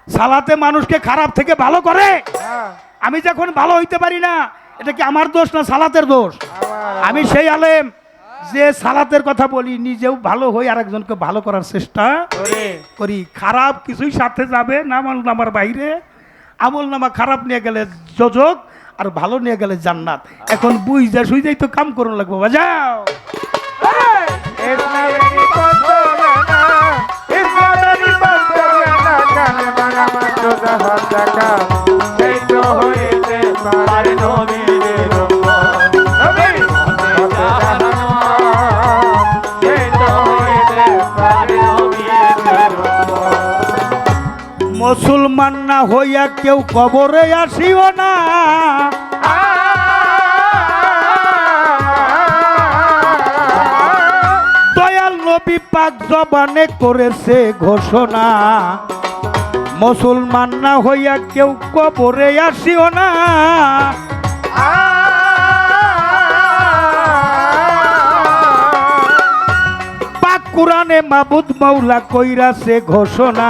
সালাতে মানুষকে খারাপ থেকে ভালো করে। হ্যাঁ আমি যখন ভালো হইতে পারি না, এটা কি আমার দোষ না সালাতের দোষ? আমি সেই আলেম যে সালাতের কথা বলি, নিজেও ভালো হই আর একজনকে ভালো করার চেষ্টা করি। খারাপ কিছুই সাথে যাবে না আমল নামার বাইরে। আমল নামা খারাপ নিয়ে গেলে যোজক, আর ভালো নিয়ে গেলে জান্নাত। এখন বুঝা সুইজাই তো কাম করুন লাগবো, বাজাও। ইসলামেরই পথ জানা, ইসলামেরই পথ জানা, কালেমা নামাজ রোজা হজ যাকাত, সেই তো হইতে পারে নবীর উম্মত। নবীর পথে যারা সেই তো হইতে পারে নবীর উম্মত। মুসলমান না হইয়া কেউ কবরে আসিও না, দয়াল নবী পাক জবানে করেছে ঘোষণা। মুসলমান না হইয়া কেউ কবরে আসিও না, পাক কুরআনে মাবুদ মাওলা কইরাছে ঘোষণা।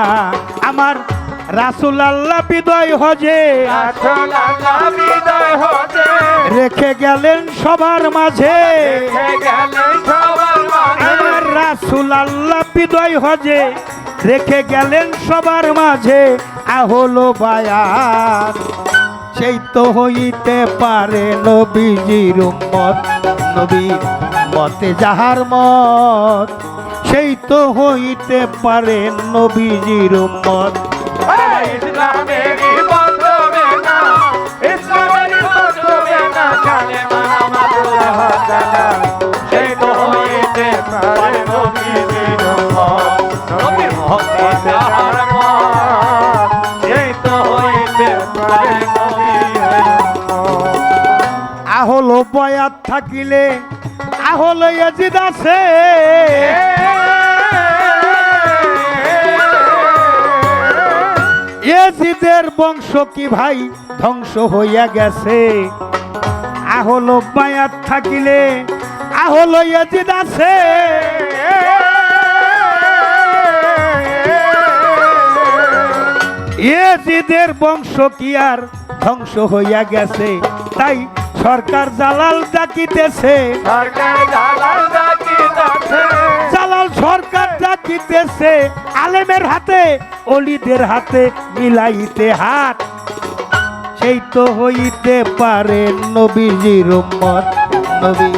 আমার রাসূল আল্লাহ বিদয় হজে আসল আল্লাহ বিদয় হতে রেখে গেলেন সবার মাঝে। রেখে গেলেন সবার মাঝে। আমার রাসূল আল্লাহ বিদয় হজে রেখে গেলেন সবার মাঝে। আহলো বায়াত সেই তো হইতে পারে নবীজির উম্মত। নবীর মতে যাহার মত, সেই তো হইতে পারে নবীজির উম্মত। ইসলামেরই বন্ধবে না, ইসলামেরই বন্ধবে না, কালেমা নামাজ রোজা হজ যাকাত, সেই তো হইতে পারে নবীর উম্মত। নবীর পথে যাহার মত, সেই তো হইতে পারে নবীর উম্মত। আহলো বয়াত থাকিলে আহলো ইয়াজিদ আছে। ইয়াজিদের বংশ কি ভাই ধ্বংস হইয়া গেছে। আহলো বায়াত থাকিলে আহলো ইয়াজিদ আছে। ইয়াজিদের বংশ কি আর ধ্বংস হইয়া গেছে। তাই সরকার জালাল ডাকিতেছে, সরকার জালাল ডাকিতেছে, জালাল সরকার ডাকিতেছে। আলেমের হাতে অলিদের হাতে মিলাইতে হাত, সেই তো হইতে পারে নবীজির উম্মত। নবী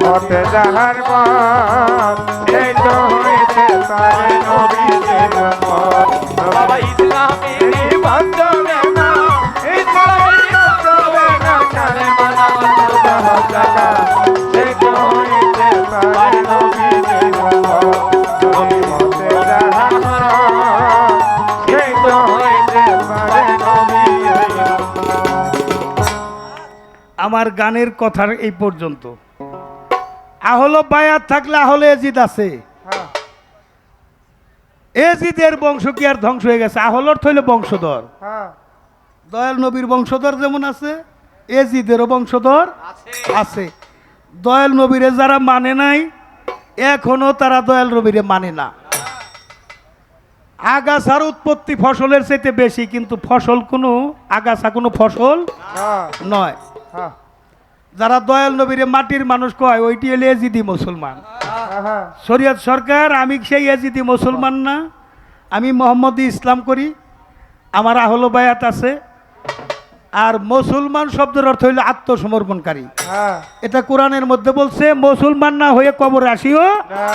পথে যাহার মত, সেই তো হইতে পারে নবীর উম্মত। বাবা ইসলামেরই বন্ধবে না, ইসলামেরই বন্ধবে না, কালেমা নামাজ রোজা হজ যাকাত, সেই তো হইতে পারে নবীর উম্মত। নবীর পথে যাহার মত, সেই তো হইতে পারে নবীর উম্মত। আমার গানের কথার এই পর্যন্ত। আহলো বায়াত থাকলে আহলে এজিদ আছে। হ্যাঁ এজিদের বংশ কি আর ধ্বংস হয়ে গেছে? আহলর থইল বংশধর। হ্যাঁ দয়াল নবীর বংশধর যেমন আছে, এজিদেরও বংশধর আছে। দয়াল নবীরে যারা মানে নাই, এখনো তারা দয়াল নবীরে মানে না। আগাছার উৎপত্তি ফসলের চাইতে বেশি, কিন্তু ফসল কোনো আগাছা কোনো ফসল হ্যাঁ নয়। হ্যাঁ যারা দয়াল নবীরে মাটির মানুষ কয়, ওইটি হলে এজিদি মুসলমান। হ্যাঁ শরিয়ত সরকার, আমি সেই এজিদি মুসলমান না, আমি মোহাম্মদী ইসলাম করি, আমার আহলো বায়াত আছে। আর মুসলমান শব্দের অর্থ হইল আত্মসমর্পণকারী। হ্যাঁ এটা কোরআনের মধ্যে বলছে, মুসলমান না হয়ে কবরে আসিও। না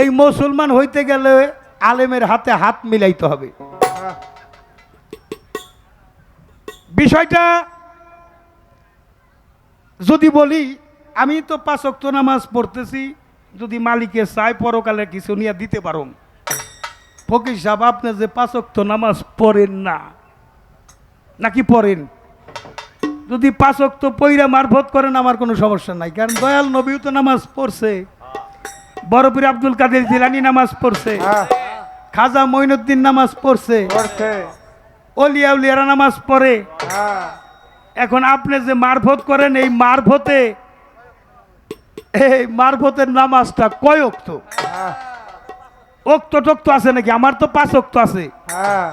এই মুসলমান হইতে গেলে আলেমের হাতে হাত মিলাইতে হবে। হ্যাঁ বিষয়টা যদি বলি, আমি তো 5 ওয়াক্ত নামাজ পড়তেছি, যদি মালিকে চাই পরকালে কিছু নিয়ে দিতে পারো। ফকির সাহেব আপনি যে 5 ওয়াক্ত নামাজ পড়েন না নাকি পড়েন? যদি 5 ওয়াক্ত পইরা মারফত করেন আমার কোনো সমস্যা নাই, কারণ দয়াল নবীও তো নামাজ পড়ছে, বড় পীর আব্দুল কাদের জিলানী নামাজ পড়ছে, হ্যাঁ খাজা মঈনুদ্দিন নামাজ পড়ছে, করছে অলিয়া উলিয়ারা নামাজ পড়ে। হ্যাঁ এখন আপনি যে মারফত করেন এই মারফতের নামাজটা কয় ওক্ত? হ্যাঁ ওক্ত টক্ত আছে নাকি? আমার তো 5 ওক্ত আছে। হ্যাঁ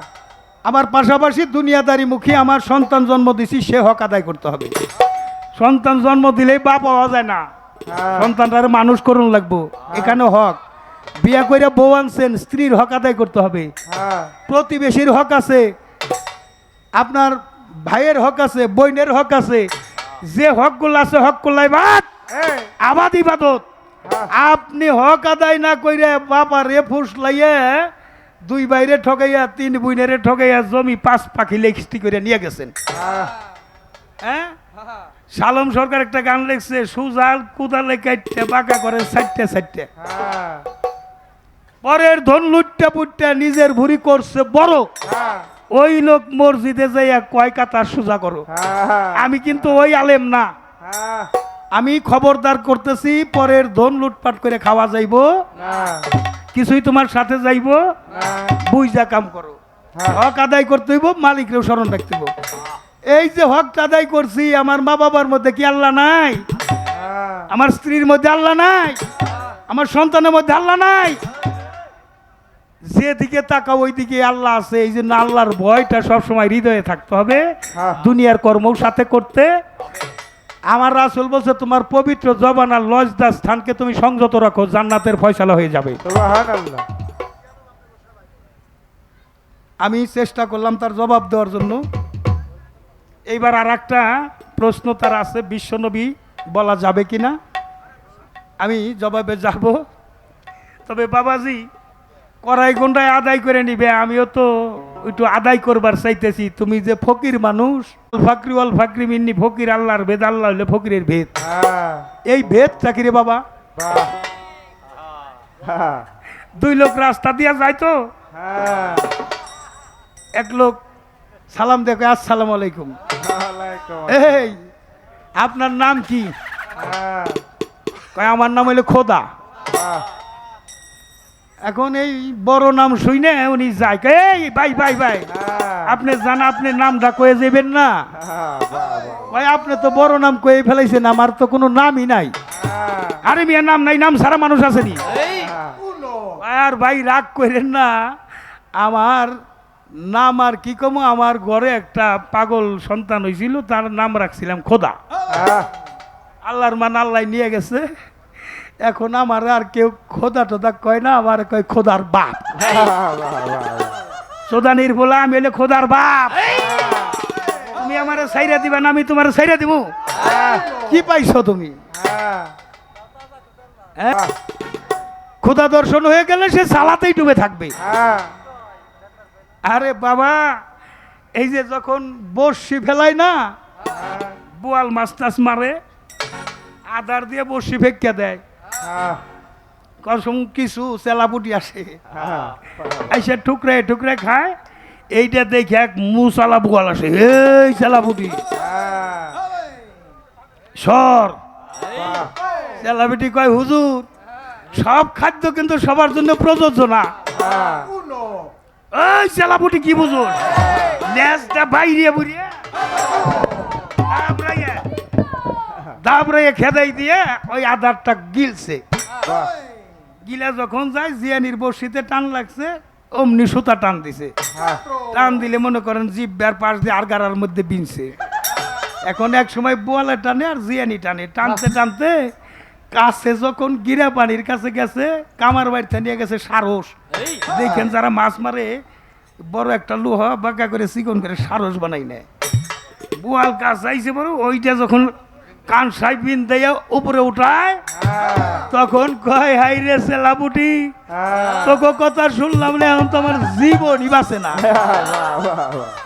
আমার পাশাপাশি দুনিয়াদারি মুখী আমার সন্তান জন্ম দিছি, সে হক আদায় করতে হবে। সন্তান জন্ম দিলেই বাপ হওয়া যায় না, হ্যাঁ সন্তানটার মানুষ করুন লাগবো। এখানে হক, বিয়া কইরা বউ আনছেন, স্ত্রীর হক আদায় করতে হবে, হ্যাঁ প্রতিবেশীর হক আছে, আপনার ভাইয়ের হক আছে, বোনের হক আছে, যে হকগুলো আছে হকগুলাই বাদ এই আবাদ ইবাদত। আপনি হক আদায় না কইরে বাবা রে ফুস লাইয়ে 2 বাইরে ঠকাইয়া 3 বুইনেরে ঠকাইয়া জমি 5 পাখি লেখিস্তি করে নিয়ে গেছেন। হ্যাঁ হ্যাঁ, সালম সরকার একটা গান লিখছে, সুজাল কুদালে কাটতে বাঁকা করে সাইটে সাইটে, হ্যাঁ পরের ধন লুটটা পুটটা নিজের ভুরি করছে বড়। হ্যাঁ ওই লোক মসজিদে যাইয়া কয় কাতার সোজা করো। হ্যাঁ আমি কিন্তু ওই আলেম না, হ্যাঁ আমি খবরদার করতেছি, পরের ধন লুটপাট করে খাওয়া যাইবো, না কিছুই তোমার সাথে যাইবো, না বুঝা কাম করো। হ্যাঁ। হক আদায় করতে হইব, মালিকরেও স্মরণ রাখতে হইব। এই যে হক আদায় করছি, আমার মা বাবার মধ্যে কি আল্লাহ নাই? হ্যাঁ আমার স্ত্রীর মধ্যে আল্লাহ নাই? আমার সন্তানের মধ্যে আল্লাহ নাই? যেদিকে তাকাও ওই দিকে আল্লাহ আছে। এই জন্য আল্লাহর ভয়টা সবসময় হৃদয়ে থাকতে হবে, হ্যাঁ। দুনিয়ার কর্মও সাথে করতে। আমার রাসূল বলছে, তোমার পবিত্র জবান আর লজ্জা স্থানকে তুমি সংযত রাখো, জান্নাতের ফয়সালা হয়ে যাবে। সুবহানাল্লাহ আমি চেষ্টা করলাম তার জবাব দেওয়ার জন্য। এইবার আর একটা প্রশ্ন তার আছে, বিশ্বনবী বলা যাবে কিনা, আমি জবাবে যাব। তবে বাবাজি কড়াই গন্ডায় আদায় করে নিবে, আমিও তো একটু আদায় করবার চাইতেছি। তুমি যে ফকির মানুষ, ফাকরি ওয়াল ফাকরি মিন্নি ফকির, আল্লাহর ভেদ, আল্লাহ হইলে ফকিরের ভেদ। হ্যাঁ এই ভেদ চাকিরে বাবা, বাহ হ্যাঁ 2 লোক রাস্তা দিয়া যায় তো, হ্যাঁ এক লোক সালাম দেখে আসসালামু আলাইকুম, ওয়ালাইকুম এই আপনার নাম কি? হ্যাঁ কয় আমার নাম হইলো খোদা। বাহ এখন এই বড় নাম শুনে উনি যায়, কয়, এই ভাই ভাই ভাই, হ্যাঁ আপনি জান আপনি নামটা কয়ে যাবেন না? হ্যাঁ বাহ বাহ ভাই আপনি তো বড় নাম কয়ে ফেলাইছেন, আমার তো কোনো নামই নাই। হ্যাঁ আরে মিয়া নাম নাই, নাম সারা মানুষ আসেনি। হ্যাঁ আর ভাই রাগ করেন না, আমার নাম আর কি কমো, আমার ঘরে একটা পাগল সন্তান হয়েছিল, তার নাম রাখছিলাম খোদা। হ্যাঁ আল্লাহর মান আল্লাহ নিয়ে গেছে। এখন আমার আর কেউ খোদা টোদা কয় না, আমার কয় খোদার বাপ। সোদানির বলা আমি হলে খোদার বাপ। তুমি আমার সাইরা দিবা না, আমি তোমার সাইরা দিব? কি পাইছো তুমি? হ্যাঁ? খোদা দর্শন হয়ে গেলে সে সালাতেই ডুবে থাকবে। আরে বাবা, এই যে যখন বর্ষি ফেলায় না, বোয়াল মাছ টাছ মারে, আদার দিয়ে বর্ষি ফেঁকা দেয়, কসম কিছু চেলাপুটি আসে, এসে টুকরে টুকরে খায়। এইটা দেখে এক মুসালা বোয়াল আসে, এই চেলাপুটি সর। চেলাপুটি কয়, হুজুর সব খাদ্য কিন্তু সবার জন্য প্রযোজ্য না। ওই চেলাপুটি কি বুঝুন, লেজটা বাইরে বুড়িয়ে দাবড়াইয়া খেদাই দিয়ে ওই আদারটা গিলছে। গিলা যখন যায়, জিয়ানির বর্ষিতে টান লাগছে, অমনি সুতা টান দিছে। টান দিলে মনে করেন জিব্বার পাশ দিয়ে আর গারার মধ্যে বিনছে। এখন এক সময় বোয়ালে টানে আর জিয়ানি টানে, টানতে টানতে কাছে যখন গিরা পানির কাছে গেছে, কামার বাড়িতে নিয়ে গেছে সারস। দেখেন যারা মাছ মারে বড় একটা লোহা বাঁকা করে চিকন করে সারস বানাই নেয়। বোয়াল কাছে আইছে বড়, ওইটা যখন কান সাইবিন দেয়া উপরে উঠায়, তখন কয়, হাই রে সেলাবুটি, তোকে কথা শুনলাম না, এখন তো আমার জীবনই বাঁচে না।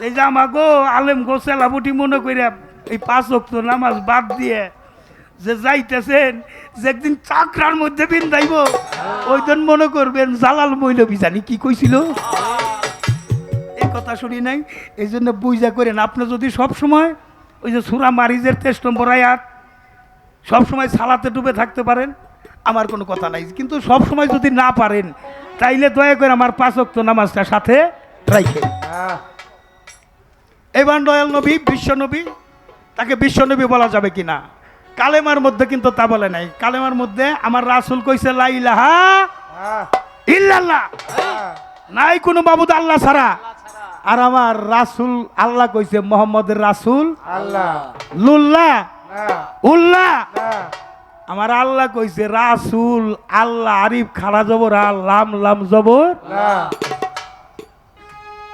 এই যে আমাগো আলেম গো সেলাবুটি মনে করে এই 5 ওয়াক্ত নামাজ বাদ দিয়ে যে যাইতেছেন যে একদিন চাকরার মধ্যে বিন্দাইব ওই দিন মনে করবেন জালাল মৌলবী জানি কি কইছিল এই কথা শুনি নাই। এই জন্য বুঝা করেন, আপনি যদি সব সময় ওই যে সূরা মারিজের 23 নম্বর আয়াত সব সময় সালাতে ডুবে থাকতে পারেন, আমার কোনো কথা নাই। কিন্তু সব সময় যদি না পারেন তাইলে দয়া করে আমার 5 ওয়াক্ত নামাজটা সাথে রাখেন। হ্যাঁ এবার দয়াল নবী বিশ্ব নবী, তাকে বিশ্ব নবী বলা যাবে কিনা? কালেমার মধ্যে কিন্তু তা বলে নাই। কালেমার মধ্যে আমার রাসূল কইছে লা ইলাহা হ্যাঁ ইল্লাল্লাহ, হ্যাঁ নাই কোনো মাবুদ আল্লাহ ছাড়া। আর আমার রাসূল আল্লাহ কইছে মুহাম্মদের রাসূল আল্লাহ লুল্লাহ না উল্লাহ। না আমার আল্লাহ কইছে রাসূল আল্লাহ আরিফ খাড়া জবর আর লাম লাম জবর। না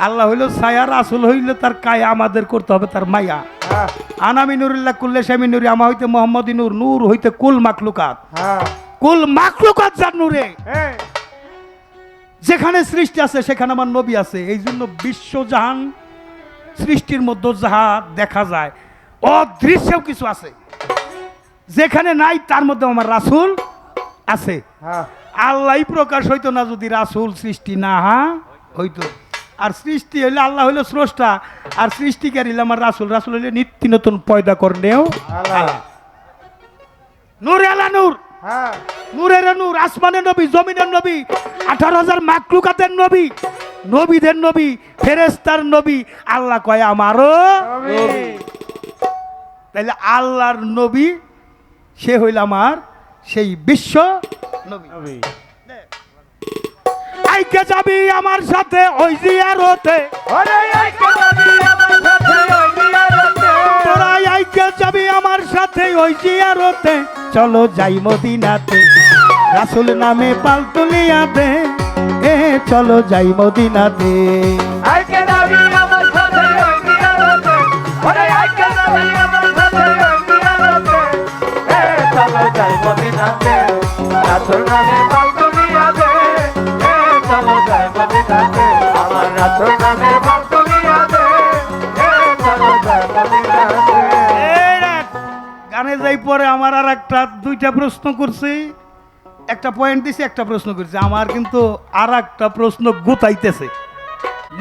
আল্লাহ হইল ছায়া, রাসূল হইল তার কায়া, আমাদের করতে হবে তার মায়া। হ্যাঁ আনামি নুরুল্লাহ কুল্লে শামি নুরি, আমা হইতে মোহাম্মদী নূর, নূর হইতে কুল মাখলুকাত, হ্যাঁ কুল মাখলুকাত যার নূরে। হ্যাঁ যেখানে সৃষ্টি আছে সেখানে আমার নবী আছে। এই জন্য বিশ্বজাহান সৃষ্টির মধ্যে যাহা দেখা যায় অদৃশ্যও কিছু আছে, যেখানে নাই তার মধ্যে আমার রাসূল আছে। হ্যাঁ আল্লাহ প্রকাশ হইতো না যদি রাসূল সৃষ্টি না হইতো। আর সৃষ্টি হইলে আল্লাহ হইল স্রষ্টা, আর সৃষ্টিকারী হইলে আমার রাসূল। রাসূল হইলে নিত্য নতুন পয়দা করনেও আল্লাহ নূর আলা নূর, হ্যাঁ নূরের নূর, আসমানের নবী, জমিনের নবী, 18,000 মাকলুকাতের নবী, নবীদের নবী, ফেরেশতার নবী। আল্লাহ কয় আমারও নবী। তাইলে আল্লাহর নবী সে হইল আমার সেই বিশ্ব নবী। নবী আইকে যাবি আমার সাথে ওই জিয়ারতে, ওরে আইকে যাবি আমার সাথে ওই জিয়ারতে, তোরা আইকে যাবি আমার সাথে ওই জিয়ারতে, চলো যাই মদিনাতে, রাসূল নামে পাল তুলিয়া দে, এ চলো যাই মদিনাতে। আইকে যাবি আমার সাথে ওই জিয়ারতে, ওরে আইকে যাবি আমার সাথে ওই জিয়ারতে, এ চলো যাই মদিনাতে, রাসূল নামে পাল তুলিয়া দে, এ চলো যাই মদিনাতে, আমার রাসূল নামে পাল তুলিয়া দে, এ চলো যাই মদিনাতে। এই দেখ, গানে যাই পরে আমার আর একটা 2টা প্রশ্ন করছি, একটা পয়েন্ট দিছি, একটা প্রশ্ন করছি। আমার কিন্তু আর একটা প্রশ্ন গুতাইতেছে।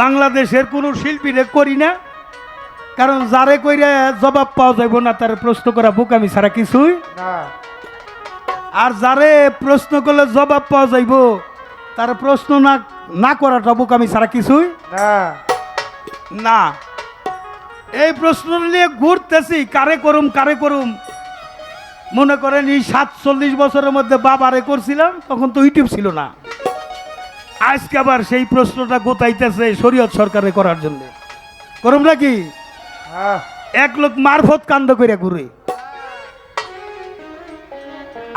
বাংলাদেশের কোনো শিল্পীরে করি না, কারণ যারে কইরে জবাব পাওয়া যাইব না তার প্রশ্ন করা বোকামি ছাড়া কিছুই। না আর যারে প্রশ্ন করলে জবাব পাওয়া যাইব তার প্রশ্ন না না করাটা বোকামি ছাড়া কিছুই না না। এই প্রশ্ন নিয়ে ঘুরতেছি, কারে করুম কারে করুম। মনে করেন এই 47 বছরের মধ্যে বাবারে করছিলাম, তখন তো ইউটিউব ছিল না। আজকে আবার সেই প্রশ্নটা গোতাইতেছে শরীয়ত সরকারে করার জন্য। করুম নাকি? হ্যাঁ এক লোক মারফত কান্দ করে ঘুরে,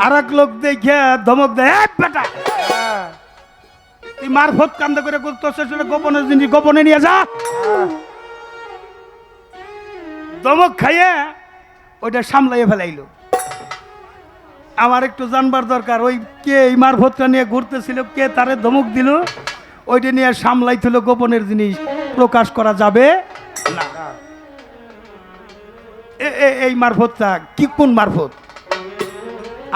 আর এক লোক দেখে ধমক দেয়, "এই বেটা, হ্যাঁ তুই মারফত কান্দ করে করতেছিস, সেটা গোপনের জিনিস গোপনে নিয়ে যা।" ধমক খাইয়ে ওইটা সামলাইয়ে ফেলাইলো। আমার একটু জানবার দরকার, ওই কে এই মারফতটা নিয়ে ঘুরতেছিল, কে তারে ধমক দিল, ওইটা নিয়ে সামলাইছিল। গোপনের জিনিস প্রকাশ করা যাবে না। এই মারফতটা কি, কোন মারফত?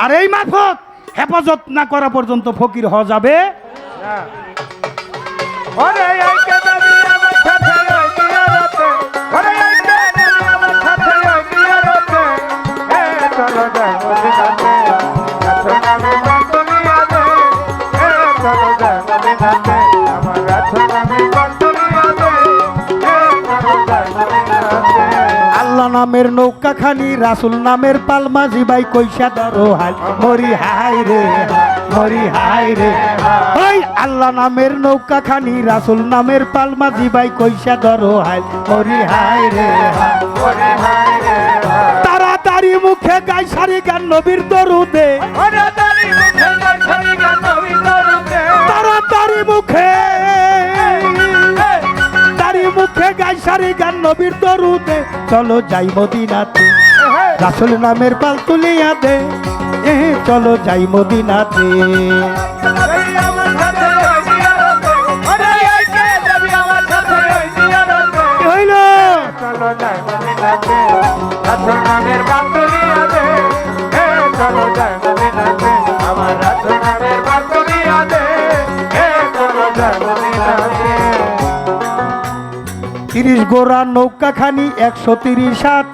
আর এই মারফত হেফাজত না করা পর্যন্ত ফকির হওয়া যাবে। না ওরে আইকে যাবি আমার সাথে ওই জিয়ারতে, ওরে আইকে যাবি আমার সাথে ওই জিয়ারতে, এ চলো যাই মদিনাতে, রাসূল নামে পাল তুলিয়া দে, এ চলো যাই মদিনাতে, আমার রাসূল নামে পাল তুলিয়া দে, এ চলো যাই মদিনাতে। আল্লাহ নামের নৌকা খানি, রাসূল নামের পালমাঝি ভাই কইসা ধরো হাল, মরি হাই রে মরি হাই রে। ওই আল্লাহ নামের নৌকা খানি, রাসূল নামের পালমাঝি ভাই কইসা ধরো হাল, মরি হাই রে। ওরে হায় রে হায়, তাড়াতাড়ি মুখে গাই সারি গান নবীর দরুদে, ওরে দাড়ি মুখে গান খালি গান নবীর দরুদে, তাড়াতাড়ি মুখে দাড়ি মুখে গাই সারি গান নবীর দরুদে, চলো যাই মদিনাতে, রাসূল নামের পাল তুলিয়া দে, এ চলো যাই মদিনাতে। আমার সাথে ওই জিয়ারতে, ওরে আইকে যাবি আমার সাথে ওই জিয়ারতে, কি হইল? চলো যাই মদিনাতে, রাসূল নামের পাল তুলিয়া দে, এ 30 গোড়া নৌকাখানি 130 হাত,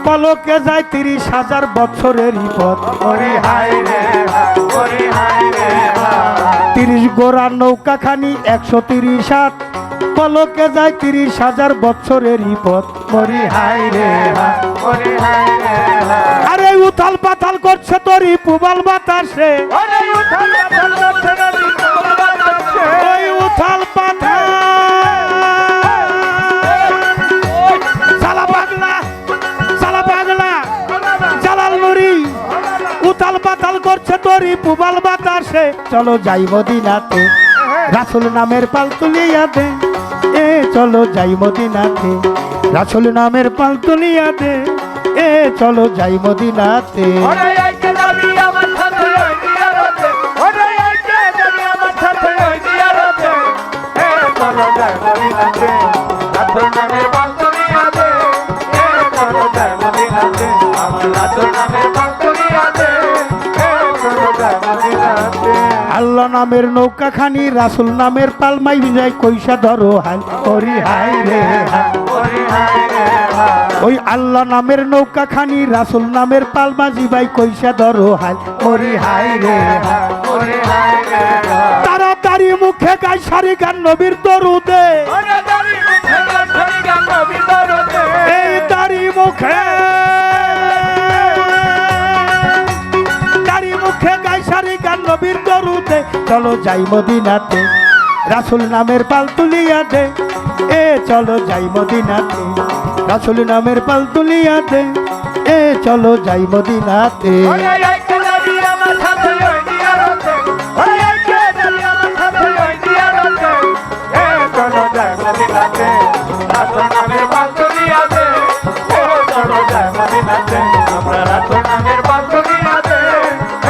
পলকে যায় 30,000 বছরের পথ। ওরে হায় রে হায়, ওরে হায় রে হায়। 30 গোড়া নৌকাখানি 130 হাত, পলকে যায় 30,000 বছরের পথ। মরি হায় রে হায়। ওরে হায় রে হায়। আরে উথাল পাতাল করছে তরি পুবাল বাতাসে, ওরে উথাল পাথাল করছে নদী পুবাল বাতাসে। ওই উথাল পাতাল সালা পাগলা, সালা পাগলা জালাল নুরি, উথাল পাতাল করছে তরি পুবাল বাতাসে। চলো যাই মদিনাতে, রাসূল নামের পাল তুলিয়া দে, এ চলো যাই মদিনাতে, রাসূল নামের পাল তুলিয়া দে, এ চলো যাই মদিনাতে। ওরে আইকে যাবি আমার সাথে ওই জিয়ারতে। ওরে আইকে যাবি আমার সাথে ওই জিয়ারতে। এ চলো যাই মদিনাতে, রাসূল নামের পাল তুলিয়া দে। এ চলো যাই মদিনাতে, আমার রাসূল নামের পাল তুলিয়া দে। এ চলো যাই মদিনাতে। আল্লাহ নামের নৌকাখানি রাসূল নামের পালমাই যায় কইসা ধরো হাল। ওরে হায় রে হায়। ওরে হায় রে হায়। ওই আল্লাহ নামের নৌকাখানি রাসূল নামের পালমাজি ভাই কইসা ধরো হাল। ওরে হায় রে হায়। ওরে হায় রে হায়। তাড়াতাড়ি মুখে গাই সারি গান নবীর দরুদে, ওরে দাড়ি মুখে গাছড়ি গান নবীর দরদে। এই দাড়ি মুখে, দাড়ি মুখে গাই সারি গান নবীর দরুদে। চলো যাই মদিনাতে, রাসূল নামের পাল তুলিয়া দে, এ চলো যাই মদিনাতে, রাসূল নামের পাল তুলিয়া দে, এ চলো যাই মদিনাতে। ওরে আইকে যাবি আমার সাথে ওই জিয়ারতে। ওরে আইকে যাবি আমার সাথে ওই জিয়ারতে। এ চলো যাই মদিনাতে, রাসূল নামের পাল তুলিয়া দে। এ চলো যাই মদিনাতে, আমরা রাসূল নামের পাল তুলিয়া দে।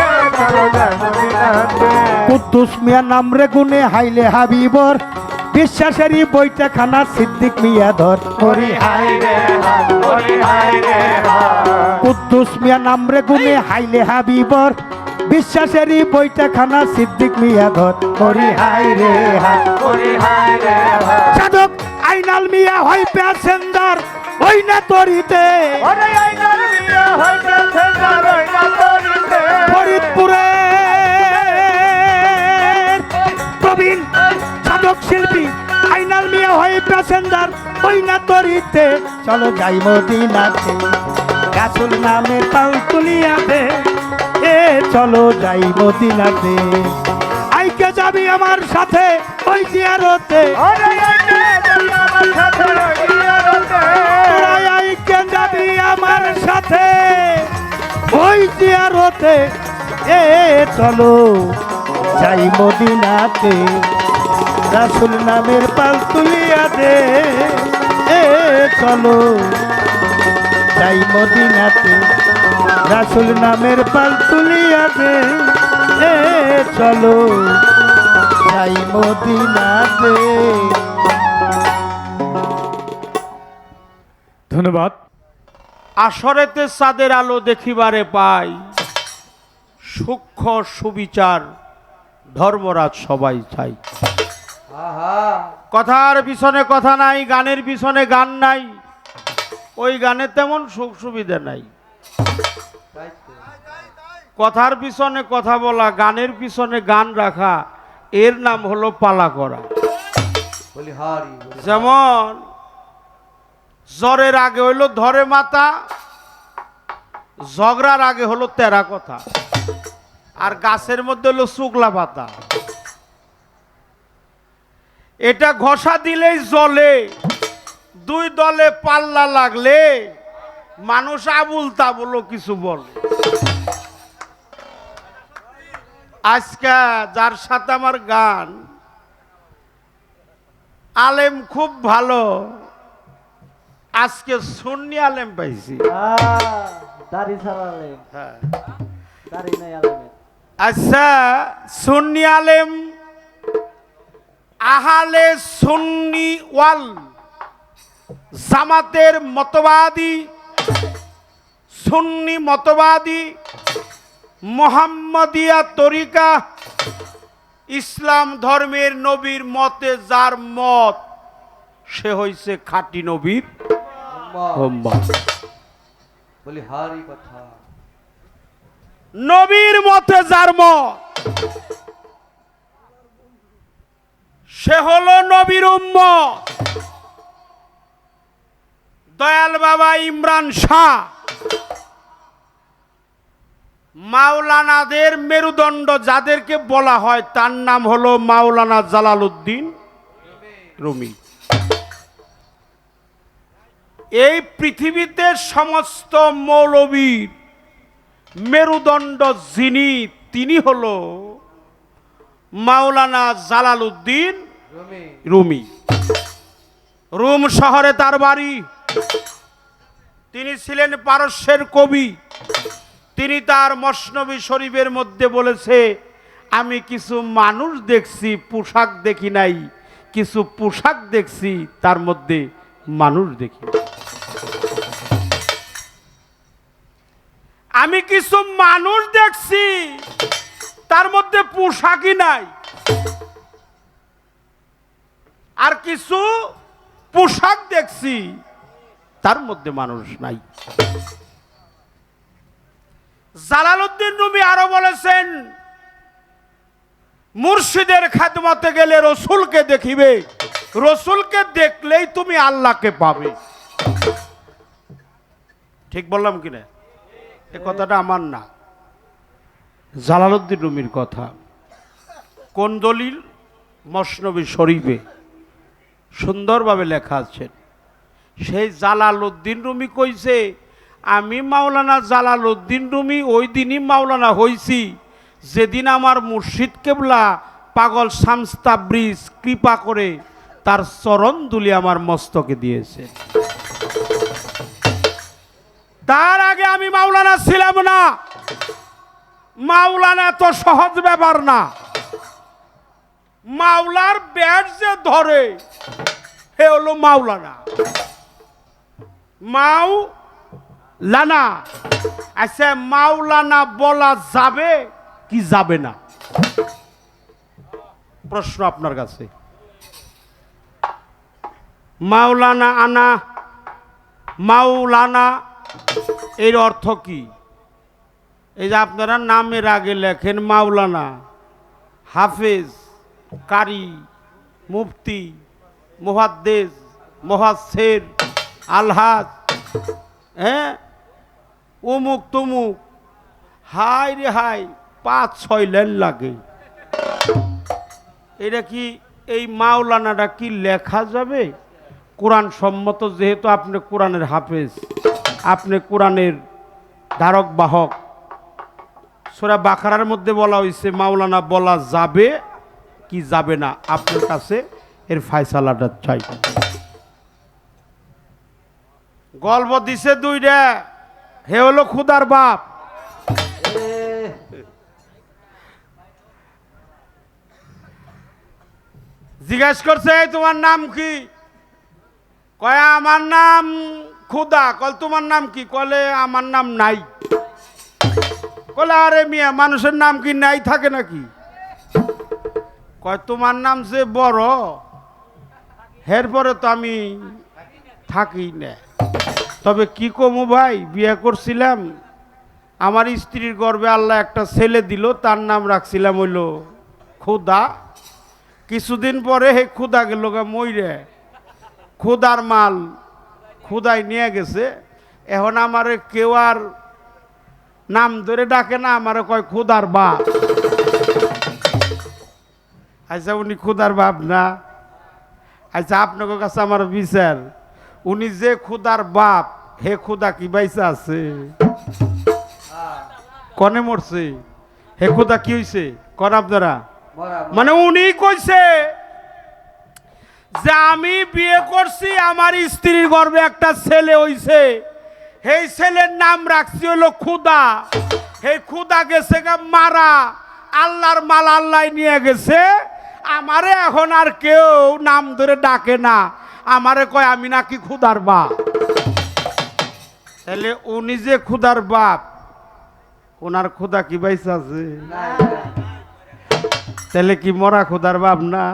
এ চলো যাই মদিনাতে। কুদ্দুস মিয়া নাম রে গুনে হাইলে হাবিবর, বিশ্বাসেরই বইটা খানা সিদ্দিক মিয়া ধর। ওরে হায় রে হায়, ওরে হায় রে হায়। কুদ্দুস মিয়া নাম রে গুনে হাইলে হাবিবর, বিশ্বাসেরই বইটা খানা সিদ্দিক মিয়া ধর। ওরে হায় রে হায়। ওরে হায় রে হায়। সাধক আইনাল মিয়া হয় প্যাসেঞ্জার ওই না তরিতে, ওরে আইনার মিয়া হইতেছে যারই না তরিতে। ফরিদপুরে প্রবীণ সাধক শিল্পী আইনাল মিয়া হয় প্যাসেঞ্জার ওই না তরিতে। চলো যাই মদিনাতে, রাসূল নামের পাল তুলিয়া দে, এ চলো যাই মদিনাতে। আইকে যাবি আমার সাথে ওই জিয়ারতে, ওরে আইকে যাবি আমার সাথে ওই জিয়ারতে। তোরাই আইকে যাবি আমার সাথে ওই জিয়ারতে, এ চলো যাই মদিনাতে, রাসূল নামের পাল তুলিয়া দে, এ চলো যাই মদিনাতে, রাসূল নামের পাল তুলিয়া দে, এ চলো যাই মদিনাতে। ধন্যবাদ। আসরেতে চাঁদের আলো দেখিবারে পাই, সূক্ষ্ম সুবিচার ধর্মরাজ সবাই চাই। কথার পিছনে কথা নাই, গানের পিছনে গান নাই, ওই গানে তেমন সুখ সুবিধা নাই। কথার পিছনে কথা বলা, গানের পিছনে গান রাখা, এর নাম হলো পালা করা। যেমন জ্বরের আগে হইলো ধরে মাথা, ঝগড়ার আগে হলো তেরা কথা, আর গাছের মধ্যে হলো শুকলা পাতা। এটা ঘষা দিলেই জ্বলে, দুই দলে পাল্লা লাগলে মানুষ আবুল তাবুল কিছু বলে। আজকে যার সাথে আমার গান, আলেম খুব ভালো, আজকে সুন্নি আলেম পাইছি। দাড়ি ছাড়ালে হ্যাঁ, দাড়ি নাই আলেমের। আচ্ছা, সুন্নি আলেম আহলে সুন্নি ওয়াল জামাতের মতবাদী, সুন্নি মতবাদী, মোহাম্মদিয়া তরিকা, ইসলাম ধর্মের নবীর মতে যার মত, সে হইছে খাঁটি নবীর উম্মত। উম্মত। বলি হারি কথা। নবীর মতে যার মত সে হলো নবীর উম্মত। দয়াল বাবা ইমরান শাহ মাওলানাদের মেরুদণ্ড যাদেরকে বলা হয় তার নাম হলো মাওলানা জালালউদ্দিন রুমি। এই পৃথিবীতে সমস্ত মৌলবীর মেরুদণ্ড যিনি, তিনি হলো মাওলানা জালালউদ্দিন রুমি। রুমি। রোম শহরে তার বাড়ি। তিনি ছিলেন পারস্যের কবি। তিনি তার মসনবী শরীফের মধ্যে বলেছে, আমি কিছু মানুষ দেখছি, পোশাক দেখি নাই, কিছু পোশাক দেখছি, তার মধ্যে মানুষ দেখি নাই। আমি কিছু মানুষ দেখছি, তার মধ্যে পোশাকই নাই, আর কিছু পোশাক দেখছি, তার মধ্যে মানুষ নাই। জালালউদ্দিন রুমি আরো বলেছেন, মুর্শিদের খেদমতে গেলে রসুলকে দেখিবে, রসুলকে দেখলেই তুমি আল্লাহকে পাবে। ঠিক বললাম কিনা? এ কথাটা আমার না, জালালউদ্দিন রুমির কথা। কোন দলিল? মসনবী শরীফে সুন্দরভাবে লেখা আছে। সেই জালালউদ্দিন রুমি কইছে, আমি মাওলানা জালালউদ্দিন রুমি ওই দিনই মাওলানা হইছি যেদিন আমার মুর্শিদ কেবলা পাগল শামস তাবরিজ কৃপা করে তার চরণ দুলি আমার মস্তকে দিয়েছে। তার আগে আমি মাওলানা ছিলাম না। মাওলানা তো সহজ ব্যাপার না। মাওলার ব্যাট যে ধরে হে হলো মাওলানা। মাওলানা। আচ্ছা, মাওলানা বলা যাবে কি যাবে না? প্রশ্ন আপনার কাছে। মাওলানা আনা, মাওলানা এর অর্থ কি? এই যে আপনারা নামের আগে লেখেন মাওলানা, হাফেজ, কারি, মুফতি, মুহাদ্দিস, মুহাসসির, আলহাজ, হ্যাঁ, অমুক তমুক, হাই রে হাই, 5-6 লাইন লাগে। এটা কি এই মাওলানাটা কি লেখা যাবে? কোরআন সম্মত, যেহেতু আপনি কোরআনের হাফেজ, আপনি কোরআনের ধারক বাহক। সূরা বাকারার মধ্যে বলা হয়েছে মাওলানা বলা যাবে কি যাবে না, আপনার কাছে এর ফায়সালাটা চাই। গল্প দিছে দুইটা, হে হলো খুদার বাপ। জিজ্ঞেস করছে, তোমার নাম কি? কয় আমার নাম খুদা। কল তোমার নাম কি? কলে আমার নাম নাই। কলে আরে মিয়া, মানুষের নাম কি নাই থাকে নাকি? কয় তোমার নাম যে বড়, এরপরে তো আমি থাকি না। তবে কি কমু ভাই, বিয়ে করছিলাম, আমার স্ত্রীর গর্ভে আল্লাহ একটা ছেলে দিল, তার নাম রাখছিলাম হইল খুদা। কিছুদিন পরে হে খুদা গেল গা মইরে, খুদার মাল খুদাই নিয়ে গেছে। এখন আমারে কেউ আর নাম ধরে ডাকে না, আমারে কয় খুদার বাপ। আচ্ছা, উনি খুদার বাপ না? আচ্ছা, আপনার কাছে আমার বিচার, উনি যে খুদার বাপ, হে খুদা কি বাইসা আছে? কনে মরছে? হে খুদা কি হয়েছে কন আপনারা? মানে উনি কইছে যে আমি বিয়ে করছি, আমার স্ত্রীর গর্ভে একটা ছেলে হইছে, সেই ছেলের নাম রাখছি হলো খুদা। সেই খুদা গেছে গা মারা, আল্লাহর মাল আল্লাহ নিয়ে গেছে। আমারে এখন আর কেউ নাম ধরে ডাকে না, আমারে কয় আমি নাকি খুদার বাপ। তাহলে উনি যে খুদার বাপ, ওনার খুদা কি বাইসা আছে? তাহলে কি মরা খুদার বাপ না?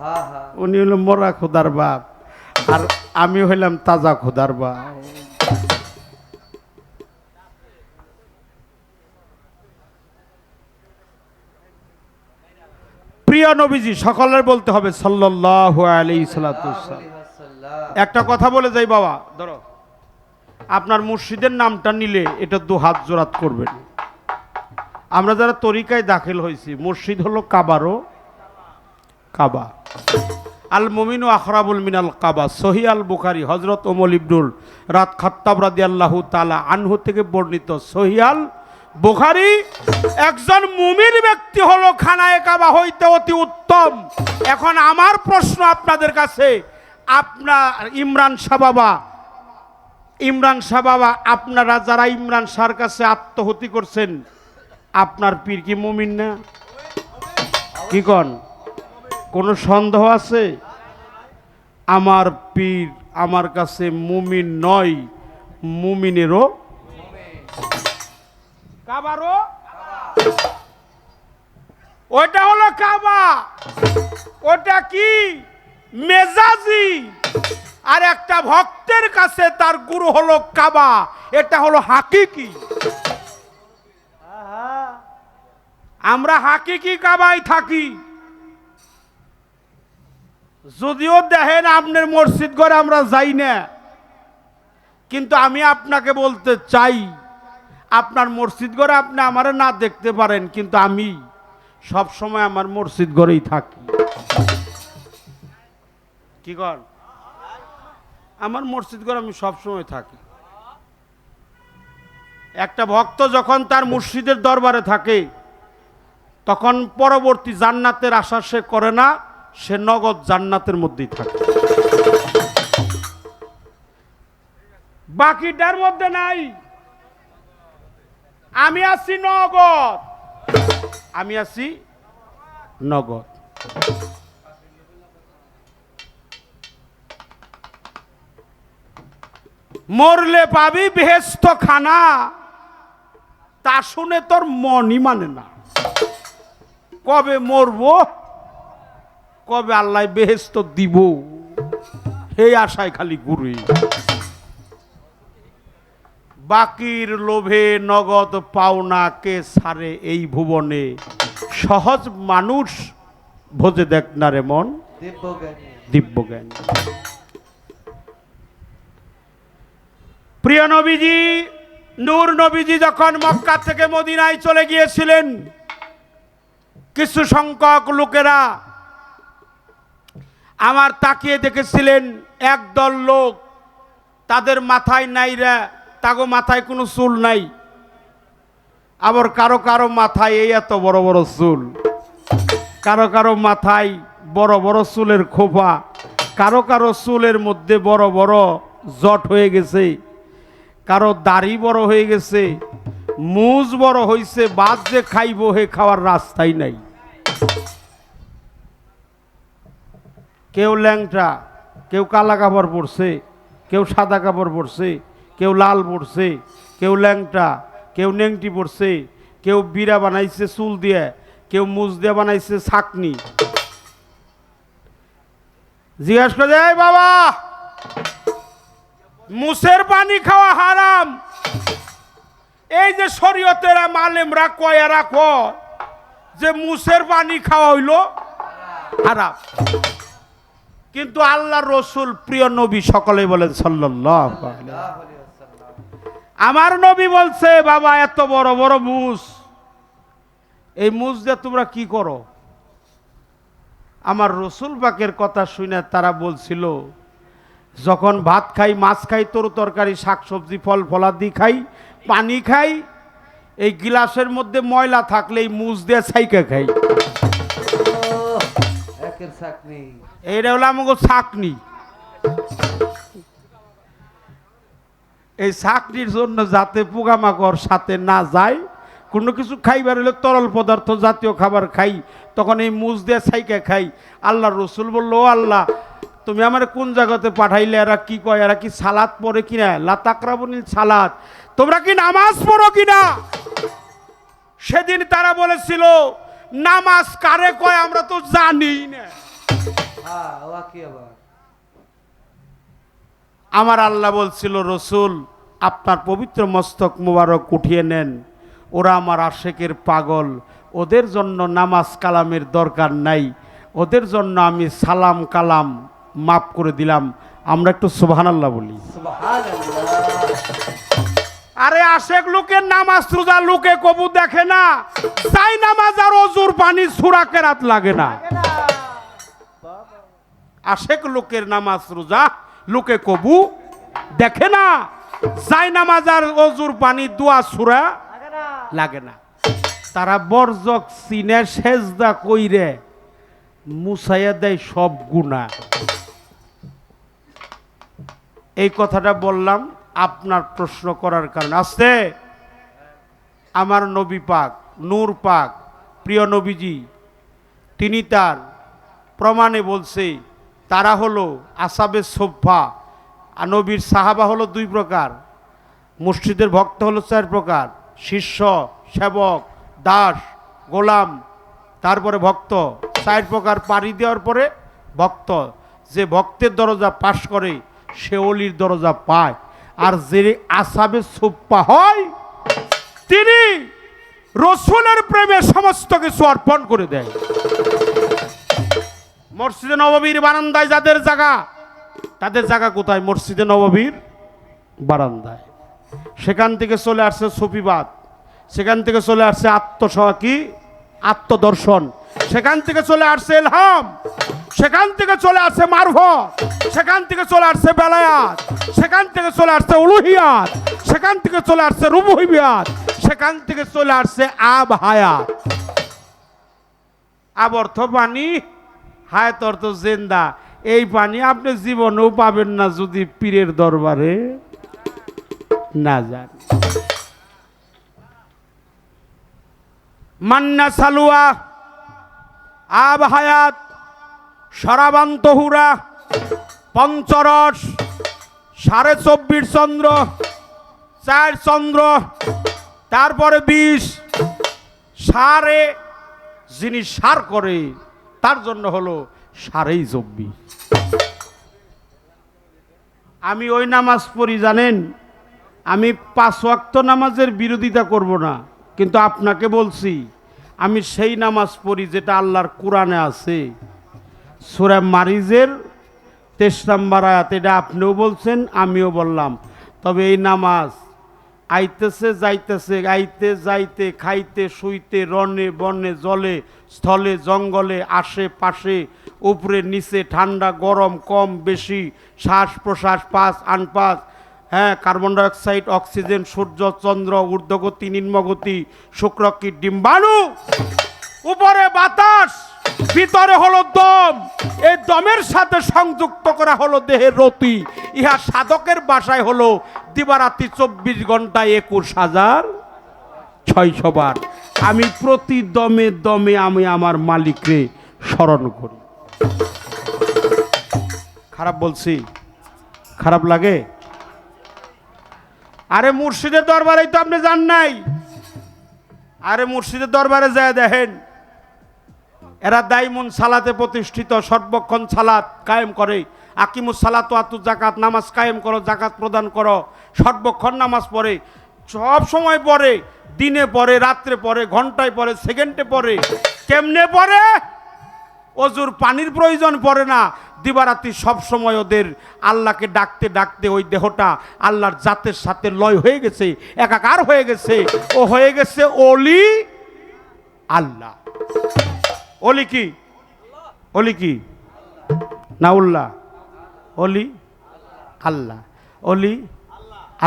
হ্যাঁ হ্যাঁ উনি হলো মরা খোদার বাপ, আর আমি হইলাম তাজা খোদার বাপ। প্রিয় নবীজি, সকলের বলতে হবে সাল্লাল্লাহু আলাইহি সাল্লাতু ওয়াসাল্লাম। সাল্লাম একটা কথা বলে যাই বাবা, ধরো আপনার মুর্শিদের নামটা নিলে এটা দু হাত জোড়াত করবেন। আমরা যারা তরিকায় দাখিল হয়েছি, মুর্শিদ হলো কাবারও কাবা। আল মুমিনু আখরাবুল মিনাল কাবা, সহি আল বুখারী, হযরত ওমর ইবনুল রাত খাত্তাব রাদিয়াল্লাহু তাআলা আনহু থেকে বর্ণিত সহি আল বুখারী। একজন মুমিন ব্যক্তি হলো খানায়ে কাবা হইতে অতি উত্তম। এখন আমার প্রশ্ন আপনাদের কাছে, আপনার ইমরান শাহ বাবা, আপনারা যারা ইমরান শাহর কাছে আত্মহতি করছেন, আপনার পীর কি মুমিন না? কি কন? কোনো সন্দেহ আছে? আমার পীর আমার কাছে মুমিন নয়, মুমিনেরও কাবারও। ওটা হলো কাবা, ওটা কি মেজাজি। আর একটা ভক্তের কাছে তার গুরু হলো কাবা, এটা হলো হাকিকি। আমরা হাকিকি কাবায় থাকি। যদিও দেখেন আপনার মসজিদ ঘরে আমরা যাই না, কিন্তু আমি আপনাকে বলতে চাই, আপনার মসজিদ ঘরে আপনি আমারে না দেখতে পারেন, কিন্তু আমি সব সময় আমার মসজিদ ঘরেই থাকি। কি কর? আমার মসজিদ ঘরে আমি সব সময় থাকি। একটা ভক্ত যখন তার মুর্শিদের দরবারে থাকে, তখন পরবর্তী জান্নাতের আশা সে করে না, সে নগদ জান্নাতের মধ্যেই থাকে, বাকিটার মধ্যে নাই। আমি আছি নগদ, আমি আছি নগদ। মরলে পাবি বেহেশত খানা, তা শুনে তোর মনই মানে না। কবে মরবো, কবে আল্লাহ বেহেশত দিব, এই আশায় খালি ঘুরি। বাকির লোভে নগদ পাওনা কে সারে এই ভুবনে, সহজ মানুষ ভোজে দেখ না রে মন দিব্যজ্ঞানী। প্রিয় নবীজি, নূর নবীজি যখন মক্কা থেকে মদিনায় চলে গিয়েছিলেন, কিছু সংখ্যক লোকেরা আমার তাকিয়ে দেখেছিলেন, একদল লোক, তাদের মাথায় নাইরা, তাগো মাথায় কোনো চুল নাই, আবার কারো কারো মাথায় এই এত বড় বড় চুল, কারো কারো মাথায় বড় বড় চুলের খোপা, কারো কারো চুলের মধ্যে বড় বড় জট হয়ে গেছে, কারো দাড়ি বড় হয়ে গেছে, মুজ বড় হয়েছে, বাদ যে খাইব হে খাওয়ার রাস্তাই নাই। কেউ ল্যাংটা, কেউ কালা কাপড় পরছে, কেউ সাদা কাপড় পরছে, কেউ লাল পরছে, কেউ ল্যাংটা, কেউ নেংটি পরছে, কেউ বিড়া বানাইছে চুল দিয়ে, কেউ মুজ দিয়ে বানাইছে ছাকনি। জিজ্ঞাসা করে, এই বাবা, মুসের পানি খাওয়া হারাম, এই যে শরীয়তেরা মালেমরা কয়, এরা কয় যে মুসের পানি খাওয়া হইল হারাম, কিন্তু আল্লাহ রসুল প্রিয় নবী সকলে বলেন সাল্লাল্লাহু আলাইহি ওয়াসাল্লাম। আমার নবী বলছে, বাবা এত বড় বড় মুস, এই মুস দিয়ে তোমরা কি করো? আমার রসুল পাকের কথা শুনে তারা বলছিল, যখন ভাত খাই, মাছ খাই, তরু তরকারি, শাকসবজি, ফল ফলাদি খাই, পানি খাই, এই গিলাসের মধ্যে ময়লা থাকলে এই মুস দিয়ে ছাইকা খাই। এইটা হলো আমাকে ছাকনি। এই ছাকনির জন্য যাতে পোকামাকড় সাথে না যায়, কোনো কিছু খাইবার হলে তরল পদার্থ জাতীয় খাবার খাই, তখন এই মুজ দিয়ে ছাইকা খাই। আল্লাহ রসুল বলল, ও আল্লাহ, তুমি আমার কোন জায়গাতে পাঠাইলে? এরা কি কয়? এরা কি সালাত পড়ে কিনা? লা তাকরাবুনিল সালাত, তোমরা কি নামাজ পড়ো কিনা? সেদিন তারা বলেছিল, নামাজ কারে কয় আমরা তো জানি না। হ্যাঁ ওয়া কি আবার আমার আল্লাহ বলছিল, রসুল আপনার পবিত্র মস্তক মুবারক উঠিয়ে নেন, ওরা আমার আশেকের পাগল, ওদের জন্য নামাজ কালামের দরকার নাই, ওদের জন্য আমি সালাম কালাম মাফ করে দিলাম। আমরা একটু সুবহানাল্লাহ বলি। আরে আশেক লোকের নামাজ রোজা লোকে কবু দেখে না, তাই নামাজ আর অজুর পানি সূরা কেরাত লাগে না। আশেক লোকের নামাজ রোজা লোকে কবু দেখে না, যাই নামাজ আর অজুর পানি দোয়া সূরা লাগে না। তারা বরজক সিনে সেজদা কইরে মুছাইয়া দেয় সব গুনাহ। এই কথাটা বললাম আপনার প্রশ্ন করার কারণে। আসছে আমার নবী পাক, নূর পাক, প্রিয় নবীজি, তিনি তার প্রমাণে বলছে তারা হলো আসাবে সোফা। আর নবীর সাহাবা হলো দুই প্রকার, মুর্শিদের ভক্ত হলো চার প্রকার, শিষ্য, সেবক, দাস, গোলাম, তারপরে ভক্ত। চার প্রকার পাড়ি দেওয়ার পরে ভক্ত। যে ভক্তের দরজা পাশ করে সে অলির দরজা পায়, আর যে আসাবে সোফা হয় তিনি রসুলের প্রেমে সমস্ত কিছু অর্পণ করে দেয়। মসজিদে নববীর বারান্দায় যাদের জায়গা, তাদের জায়গা কোথায়? মসজিদে নববীর বারান্দায়। সেখান থেকে চলে আসছে সুফিবাদ, সেখান থেকে চলে আসছে আত্মদর্শন, সেখান থেকে চলে আসছে ইলহাম, সেখান থেকে চলে আসছে মারফত, সেখান থেকে চলে আসছে বেলায়াত, সেখান থেকে চলে আসছে উলুহিয়াত, সেখান থেকে চলে আসছে রুবুবিয়াত, সেখান থেকে চলে আসছে আব হায়াত। আব অর্থ পানি, হায়াত অর্থ জিন্দা। এই পানি আপনি জীবনেও পাবেন না যদি পীরের দরবারে না যান। মান্না সালুয়া, আব হায়াত, সরাবান্তহুরা, পঞ্চরস, 24.5 চন্দ্র, 4 চন্দ্র, তারপরে 20 সারে, যিনি সার করে তার জন্য হলো 24.5। আমি ওই নামাজ পড়ি জানেন, আমি 5 ওয়াক্ত নামাজের বিরোধিতা করব না, কিন্তু আপনাকে বলছি আমি সেই নামাজ পড়ি যেটা আল্লাহর কোরআনে আছে। সূরা মারিজের 23 নম্বর আয়াত, এটা আপনিও বলছেন আমিও বললাম। তবে এই নামাজ আইতেছে যাইতেছে, আইতে যাইতে, খাইতে শুইতে, রনে বনে, জলে স্থলে জঙ্গলে, আশেপাশে, উপরে নিচে, ঠান্ডা গরম, কম বেশি, শ্বাস প্রশ্বাস, পাস আনপাস, হ্যাঁ, কার্বন ডাইঅক্সাইড, অক্সিজেন, সূর্য চন্দ্র, ঊর্ধ্বগতি, নিম্নগতি, শুক্রাণু, ডিম্বাণু, উপরে বাতাস, ভিতরে হলো দম, এই দমের সাথে সংযুক্ত করা হলো দেহের রতি। ইহা সাধকের বাসায় হলো দিবারাতি 24 ঘন্টায় 21,600 বার। আমি প্রতি দমে দমে আমি আমার মালিককে স্মরণ করি। খারাপ বলছি? খারাপ লাগে? আরে মুর্শিদের দরবারেই তো আপনি যান নাই। আরে মুর্শিদের দরবারে যায় দেখেন, এরা দাইমুন সালাতে প্রতিষ্ঠিত, সর্বক্ষণ সালাত কায়েম করে। আকিমুস সালাত ওয়া আতুজ যাকাত, নামাজ কায়েম করো, যাকাত প্রদান করো, সর্বক্ষণ নামাজ পড়ে, সব সময় পড়ে, দিনে পড়ে, রাত্রে পড়ে, ঘন্টায় পড়ে, সেকেন্ডে পড়ে। কেমনে পড়ে? অজুর পানির প্রয়োজন পড়ে না, দিবারাতি সব সময় ওদের আল্লাহকে ডাকতে ডাকতে ওই দেহটা আল্লাহর জাতের সাথে লয় হয়ে গেছে, একাকার হয়ে গেছে। ও হয়ে গেছে অলি আল্লাহ। অলি কি? অলি কি? নাউল্লাহ। অলি আল্লাহ, অলি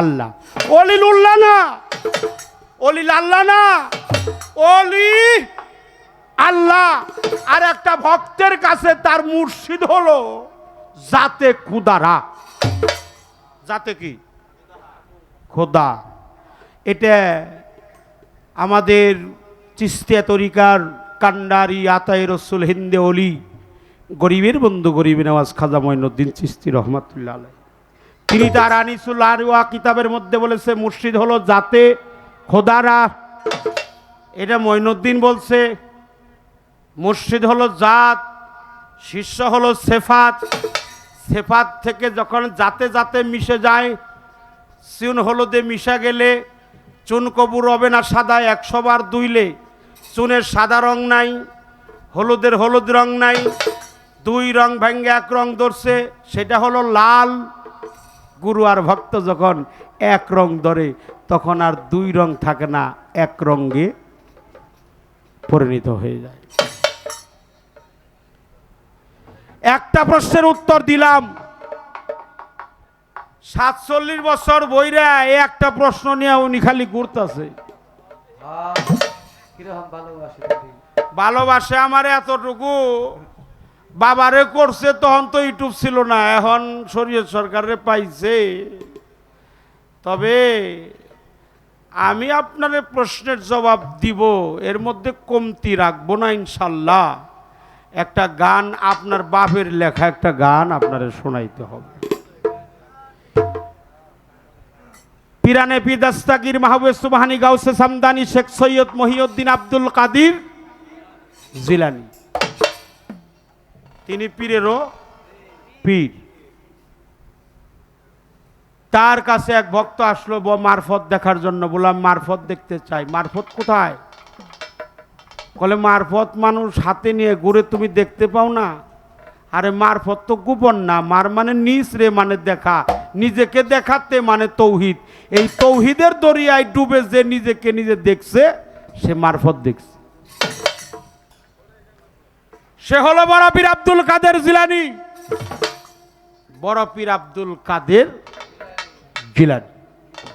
আল্লাহ, অলিলুল্লাহ না, অলিল আল্লাহ না, অলি আল্লাহ। আর একটা ভক্তের কাছে তার মুর্শিদ হলো জাতে খুদারা। জাতে কি? খোদা। এটা আমাদের চিশতিয়া তরিকার কান্ডারি আতায়ে রসুল হিন্দে অলি, গরিবের বন্ধু গরিবের নওয়াজ খাজা মঈনুদ্দিন চিশতি রহমাতুল্লাহ আলাইহি, তিনি তার আনিসুল আরওয়া কিতাবের মধ্যে বলেছে মুর্শিদ হলো জাতে খোদারা। এটা মঈনুদ্দিন বলছে। মুর্শিদ হলো জাত, শিষ্য হলো সেফাত, সেফাত থেকে যখন যাতে যাতে মিশে যায়, চুন হলুদে মিশে গেলে চুন কবুর হবে না সাদা, 100 বার ধুইলে চুনের সাদা রং নাই, হলুদের হলুদ রং নাই, 2 রং ভেঙ্গে 1 রং ধরছে, সেটা হলো লাল। গুরু আর ভক্ত যখন 1 রং ধরে তখন আর 2 রং থাকে না, 1 রঙে পরিণত হয়ে যায়। একটা প্রশ্নের উত্তর দিলাম, 47 বছর বইরা এই একটা প্রশ্ন নিয়ে উনি খালি ঘুরতেছে। কিরকম ভালোবাসি তুমি? ভালোবাসে আমার এতটুকু, বাবারে করছে তখন তো ইউটিউব ছিল না, এখন শরীয়ত সরকারে পাইছে। তবে আমি আপনার প্রশ্নের জবাব দিব, এর মধ্যে কমতি রাখবো না ইনশাল্লাহ। একটা গান, আপনার বাপের লেখা একটা গান আপনারে শোনাইতে হবে। পিরানে পিদাস্তাগির মাহবুব সুবহানি গাউসে সামদানি শেখ সৈয়দ মহিউদ্দিন আব্দুল কাদির জিলানী, তিনি পীরেরও পীর। তার কাছে এক ভক্ত আসলো মারফত দেখার জন্য। বললাম মারফত দেখতে চাই। মারফত কোথায়? বলে মারফত মানুষ হাতে নিয়ে ঘুরে, তুমি দেখতে পাও না? আরে মারফত তো গোপন না, মার মানে নিজ রে, মানে দেখা, নিজেকে দেখাতে মানে তৌহিদ। এই তৌহিদের দরিয়ায় ডুবে যে নিজেকে নিজে দেখছে সে মারফত দেখছে। সে হলো বড় পীর আব্দুল কাদের জিলানী। বড় পীর আব্দুল কাদের জিলানী।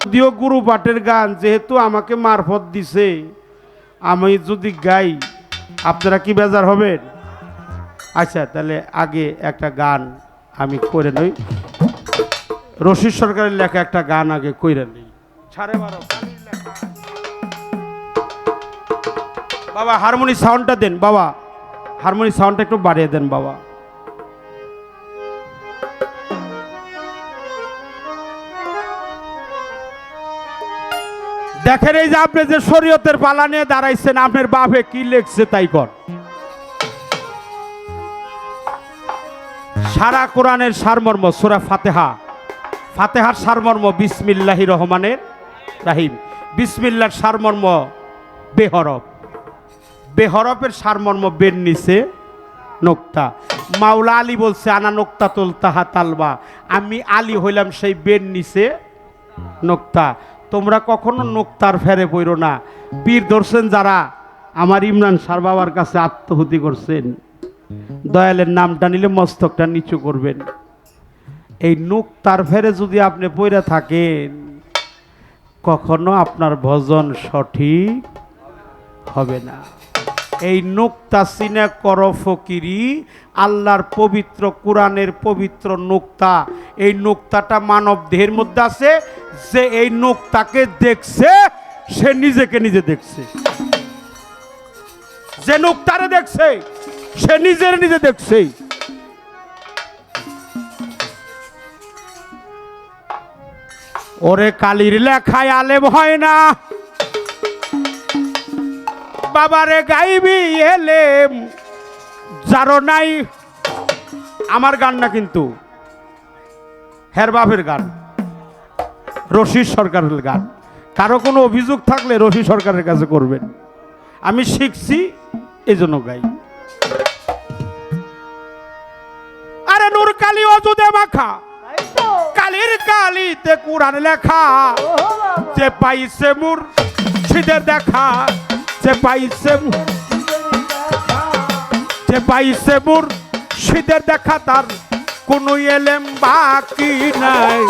যদিও গুরু পাঠের গান, যেহেতু আমাকে মারফত দিছে, আমি যদি গাই আপনারা কি বেজার হবেন? আচ্ছা, তাহলে আগে একটা গান আমি করে নই, রশিদ সরকারের লেখা একটা গান আগে কইরা নেই। 12:30 বাবা হারমোনি সাউন্ডটা দেন, বাবা হারমোনি সাউন্ডটা একটু বাড়িয়ে দেন বাবা। দেখেন এই যে আপনি যে শরীয়তের পালা নিয়ে দাঁড়াইছেন, আপনার বাপে কি লেখছে তাই কর। সারা কোরআনের সারমর্ম সূরা ফাতিহা, ফাতিহার সারমর্ম বিসমিল্লাহির রহমানির রাহিম। বিসমিল্লাহর সারমর্ম বেহরফ, বেহরফের সারমর্ম বের নিচে নোক্তা। মাওলা আলী বলছে আনা নোক্তাতুল তাহা তালবা, আমি আলী হইলাম সেই বের নিচে নোক্তা। তোমরা কখনো নোক্তার ফেরে পড়ো না। পীর ধরছেন যারা, আমার ইমরান সার বাবার কাছে আত্মহুতি করছেন, দয়ালের নামটা নিলে মস্তকটা নিচু করবেন। এই নোক্তার ফেরে যদি আপনি পড়ে থাকেন, কখনো আপনার ভজন সঠিক হবে না। এই নোক্তা সিনে কর ফকিরি, আল্লাহর পবিত্র কোরআনের পবিত্র নোক্তা। এই নোক্তাটা মানব দেহের মধ্যে আছে। যে এই নোক্তাকে দেখছে সে নিজেকে নিজে দেখছে। যে নোক্তারে দেখছে সে নিজের নিজে দেখছে। ওরে কালির লেখায় আলেম হয় না, বাবারে গাইবি এলেম যারো নাই। আমার গান না কিন্তু, হের বাপের গান, রশিদ সরকারের গান। কারো কোনো অভিযোগ থাকলে রশিদ সরকারের কাছে করবেন। আমি শিখছি এই জন্য গাই। আরে নূর কালি অজুদে মাখা, কালির কালিতে কুরআন লেখা। যে পাইছে মুর্শিদের দেখা, যে পাইছে মুর্শিদের দেখা, তার কোনো এলেম বাকি নাই।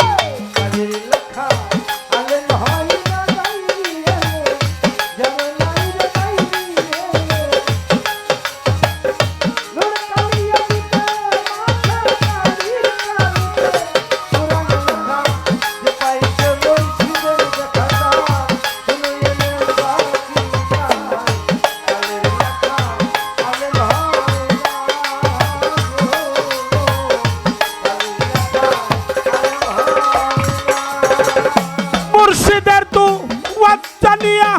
মুর্শিদের তু ওয়াচ্চানিয়া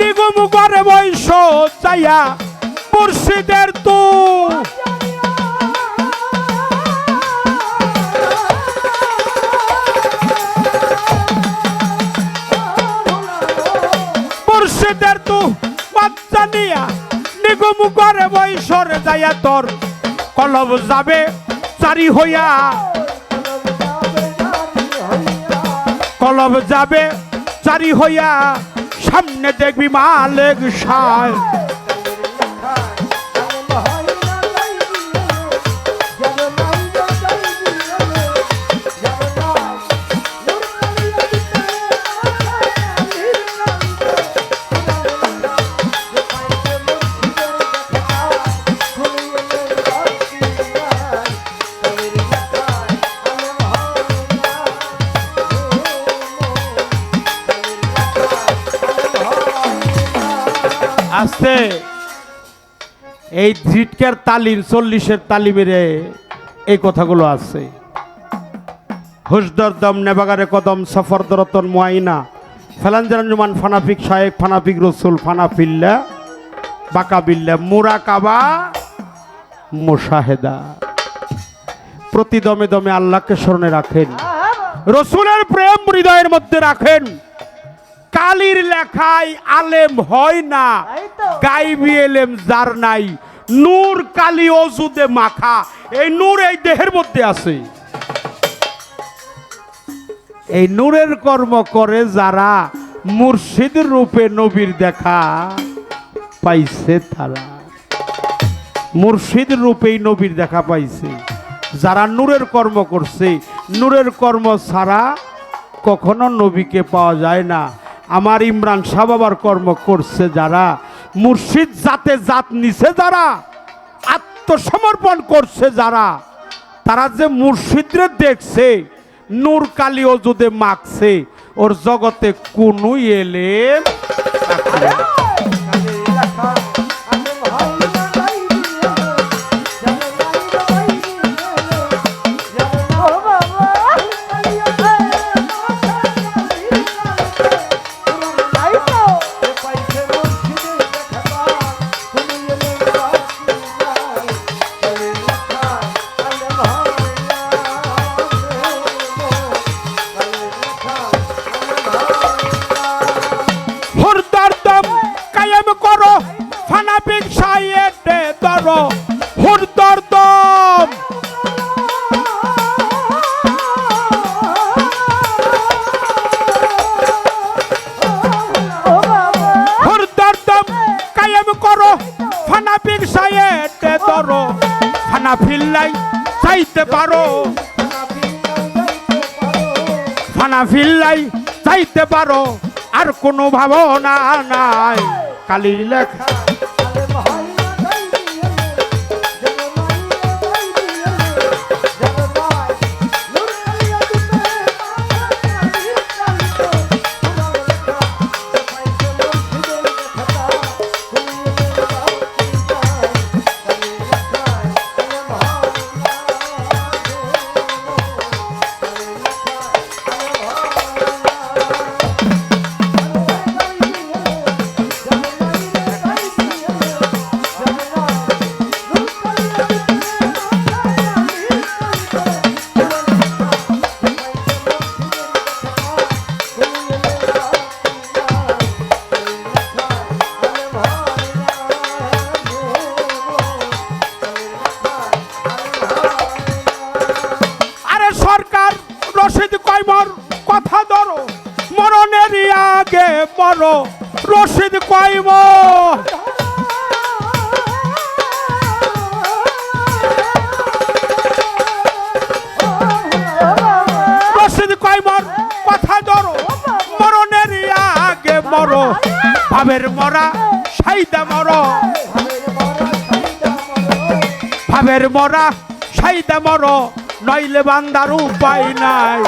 নিগম করে বৈশ চাইয়া, মুর্শিদের তু জানিয়া নিগম করে বৈশরে যাইয়া তোর কলব যাবে চারি হইয়া কলব যাবে চারি হইয়া সামনে দেখবি মালেক সায় আসতে এই জিটকার তালিম 40-এর তালিমের এই কথাগুলো আছে। হুসদর দম নেবাগারে কদম সফর দরতন মুআইনা ফেলাঞ্জানুমান ফানাফিক শায়েক ফানাফিক রসুল ফানাফিল্লা বাকাবিল্লা মুরাকাবা মুশাহেদা। প্রতি দমে দমে আল্লাহকে স্মরণে রাখেন, রসুলের প্রেম হৃদয়ের মধ্যে রাখেন। কালির লেখায় আলেম হয় না, গাইবি এলেম যার নাই। নূর কালি অজুদে মাখা, এই নূর এই দেহের মধ্যে আছে। এই নূরের কর্ম করে যারা মুর্শিদ রূপে নবীর দেখা পাইছে, তারা মুর্শিদ রূপেই নবীর দেখা পাইছে। যারা নূরের কর্ম করছে, নূরের কর্ম ছাড়া কখনো নবীকে পাওয়া যায় না। আমার ইমরান শাহ বাবার কর্ম করছে যারা, মুর্শিদ জাতে জাত নিছে যারা, আত্মসমর্পণ করছে যারা, তারা যে মুর্শিদরে দেখছে, নূর কালি অজুদে মাখছে, ওর জগতে কোনো এলেম থাকবে না। ফানাফিল্লাই চাইতে পারো, ফানাফিল্লাই চাইতে পারো, আর কোনো ভাবনা নাই। কালির লেখা রশিদ কইব রশিদ কইমর কথা ধরো, মরণের আগে মরো, ভাবের মরা সাইদা মরো, ভাবের মরা সাইদা মরো, নইলে বান্দার উপায় নাই।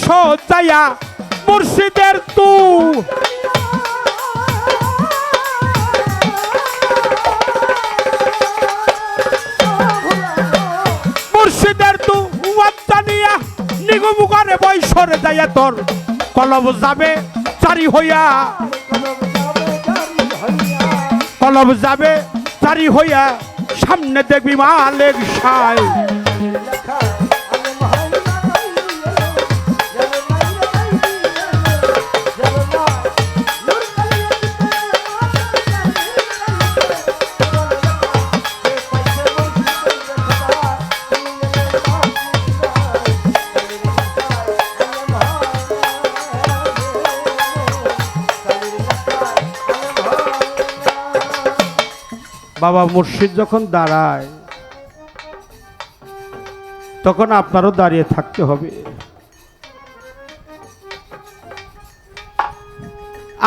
সজায়া মুর্শিদের তু নিগমু করে বৈশরে যাইয়া তোর কলব যাবে চারি হইয়া, কলব যাবে চারি হইয়া, সামনে দেখবি মালেক সাই। বাবা মুর্শিদ যখন দাঁড়ায় তখন আপনারও দাঁড়িয়ে থাকতে হবে।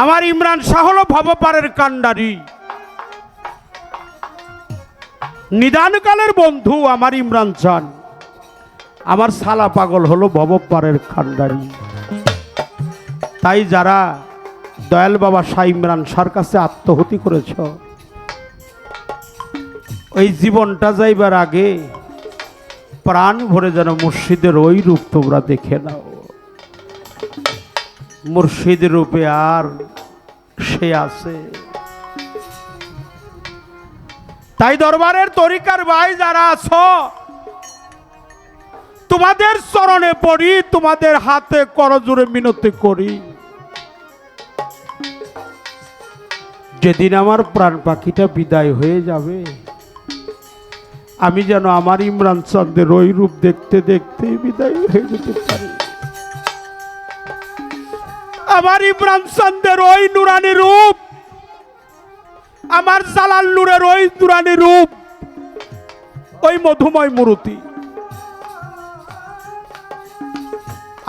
আমার ইমরান শাহ হলো ভবপারের কান্ডারি, নিদানকালের বন্ধু আমার ইমরান চান। আমার সালা পাগল হলো ভবপারের কান্ডারি। তাই যারা দয়াল বাবা শাহ ইমরান শাহর কাছে আত্মহতি করেছ, ওই জীবনটা যাইবার আগে প্রাণ ভরে যেন মুর্শিদের ওই রূপ তোমরা দেখে নাও। মুর্শিদ রূপে আর সে আছে। তাই দরবারের তরিকার ভাই যারা আছো, তোমাদের চরণে পড়ি, তোমাদের হাতে করজোড়ে মিনতি করি, যেদিন আমার প্রাণ পাখিটা বিদায় হয়ে যাবে, আমি যেন আমার ইমরান চাঁদের ওই রূপ দেখতে দেখতে বিদায় হয়ে যেতে পারি। আমার ইমরান চাঁদের ওই নুরানি রূপ, আমার জালাল নূরের ওই নুরানি রূপ, ওই মধুময় মূর্তি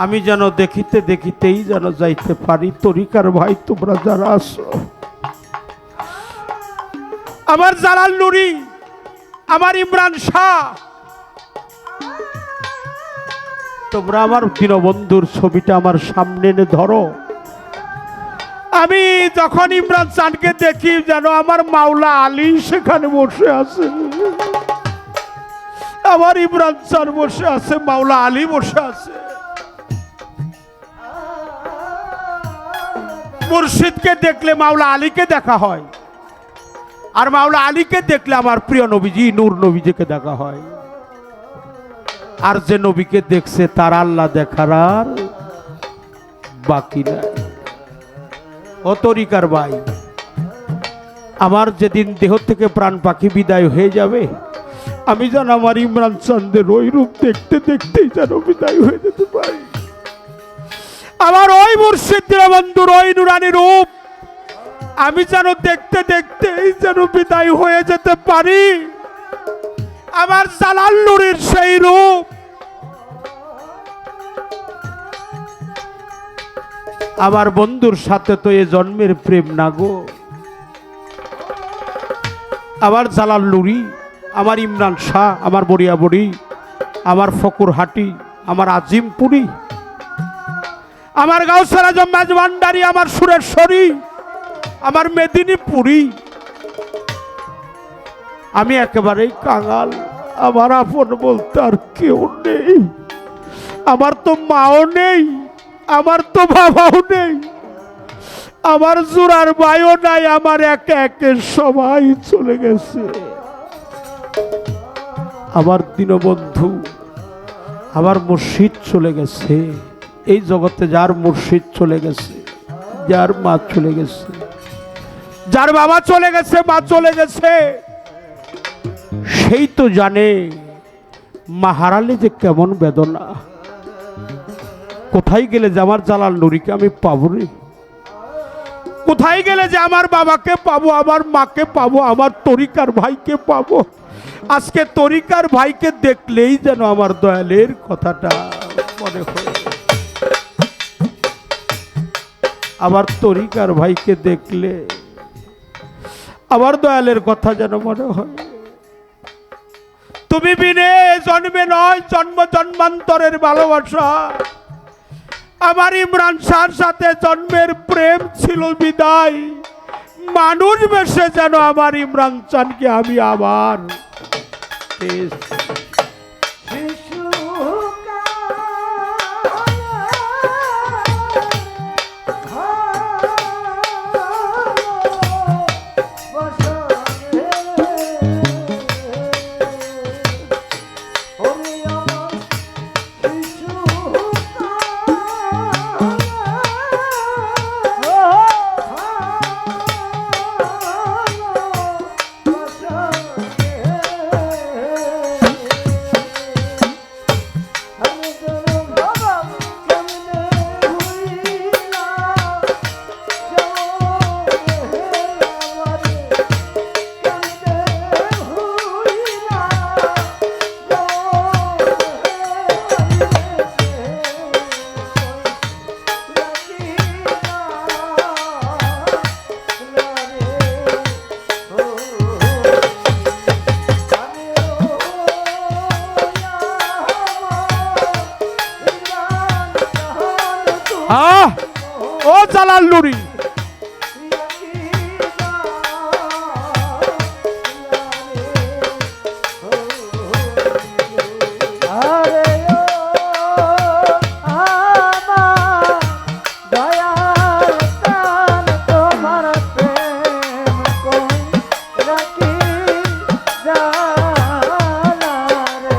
আমি যেন দেখিতে দেখিতেই যেন যাইতে পারি। তরিকার ভাই তোমরা যারা আছো, আমার জালাল নুরি, আমার ইমরান শাহ, তোমরা আমার দীনবন্ধুর ছবিটা আমার সামনে এনে ধরো। আমি যখন ইমরান চাঁদকে দেখি যেন আমার মাওলা আলী সেখানে বসে আছে, আমার ইমরান চাঁদ বসে আছে, মাওলা আলী বসে আছে। মুর্শিদকে দেখলে মাওলা আলীকে দেখা হয়, আর মাওলা আলীকে দেখলে আমার প্রিয় নবীজি নূর নবীজিকে দেখা হয়। আর যে নবীকে দেখছে তার আল্লাহ দেখার আর বাকি নাই। ও তরিকার ভাই, আমার যেদিন দেহ থেকে প্রাণ পাখি বিদায় হয়ে যাবে, আমি যেন আমার ইমরান চাঁদের ওই রূপ দেখতে দেখতেই যেন বিদায় হয়ে যেতে পারি। আমার ওই মুর্শিদ দীনবন্ধুর ওই নুরানি রূপ আমি যেন দেখতে দেখতেই যেন বিদায় হয়ে যেতে পারি। আমার জালাল নূরের সেই রূপ, আমার বন্ধুর সাথে তো এ জন্মের প্রেম না গো। আমার জালাল নুরি, আমার ইমরান শাহ, আমার বড়িয়াবড়ি, আমার ফকুরহাটি, আমার আজিমপুরি, আমার গাউসুল আজম মেজবান্ডারি, আমার সুরেশ্বরী, আমার মেদিনীপুরি, আমি একেবারেই কাঙাল। আমার আপন বলতে আর কেউ নেই। আমার তো মাও নেই, আমার তো বাবাও নেই, আমার জোড়ার ভাইও নাই। আমার একে একে সবাই চলে গেছে। আমার দীনবন্ধু, আমার মুর্শিদ চলে গেছে। এই জগতে যার মুর্শিদ চলে গেছে, যার মা চলে গেছে, যার বাবা চলে গেছে, মা চলে গেছে, সেই তো জানে মা হারালে যে কেমন বেদনা। কোথায় গেলে যে আমার জালাল নুরিকে আমি পাবো রে? কোথায় গেলে যে আমার বাবাকে পাবো, আমার মাকে পাবো, আমার তরিকার ভাইকে পাবো? আজকে তরিকার ভাইকে দেখলেই যেন আমার দয়ালের কথাটা মনে হয়। আমার তরিকার ভাইকে দেখলে আমার দয়ালের কথা যেন মনে হয়। তুমি বিনে জন্মে নয়, জন্ম জন্মান্তরের ভালোবাসা। আমার ইমরান শাহর সাথে জন্মের প্রেম ছিল বিদায়, মানুষ বেশে যেন আমার ইমরান চানকে আমি আবার আহ ও জালাল নুরি আরে ও আমার দয়াল প্রাণ তোমার প্রেম কই রাখি জানা রে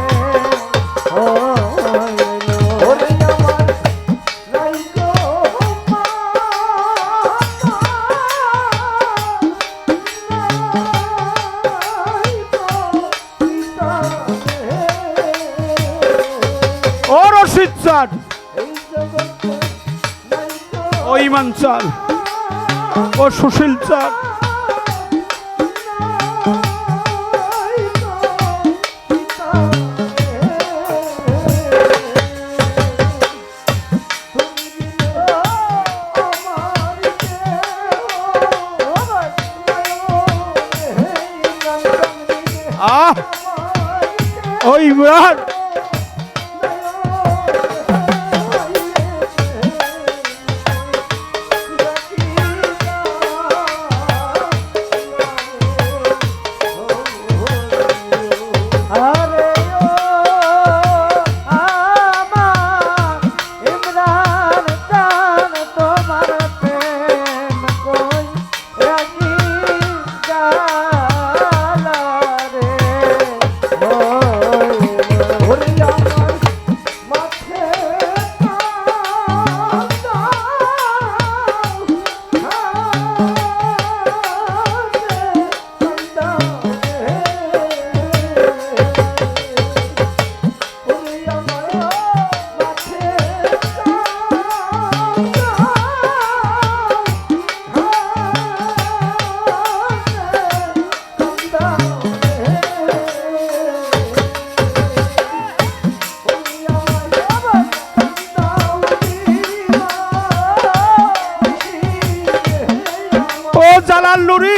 ও ওরে আমার নাই গো ও রশিদ চান ও ইমান চান ও সুশীল চান আহ ও ইমরান আরে ও আমার ইমরান চান তোমার প্রেম কই রাখি জালা রে ওরে আমার মাথে ও জালাল নুরি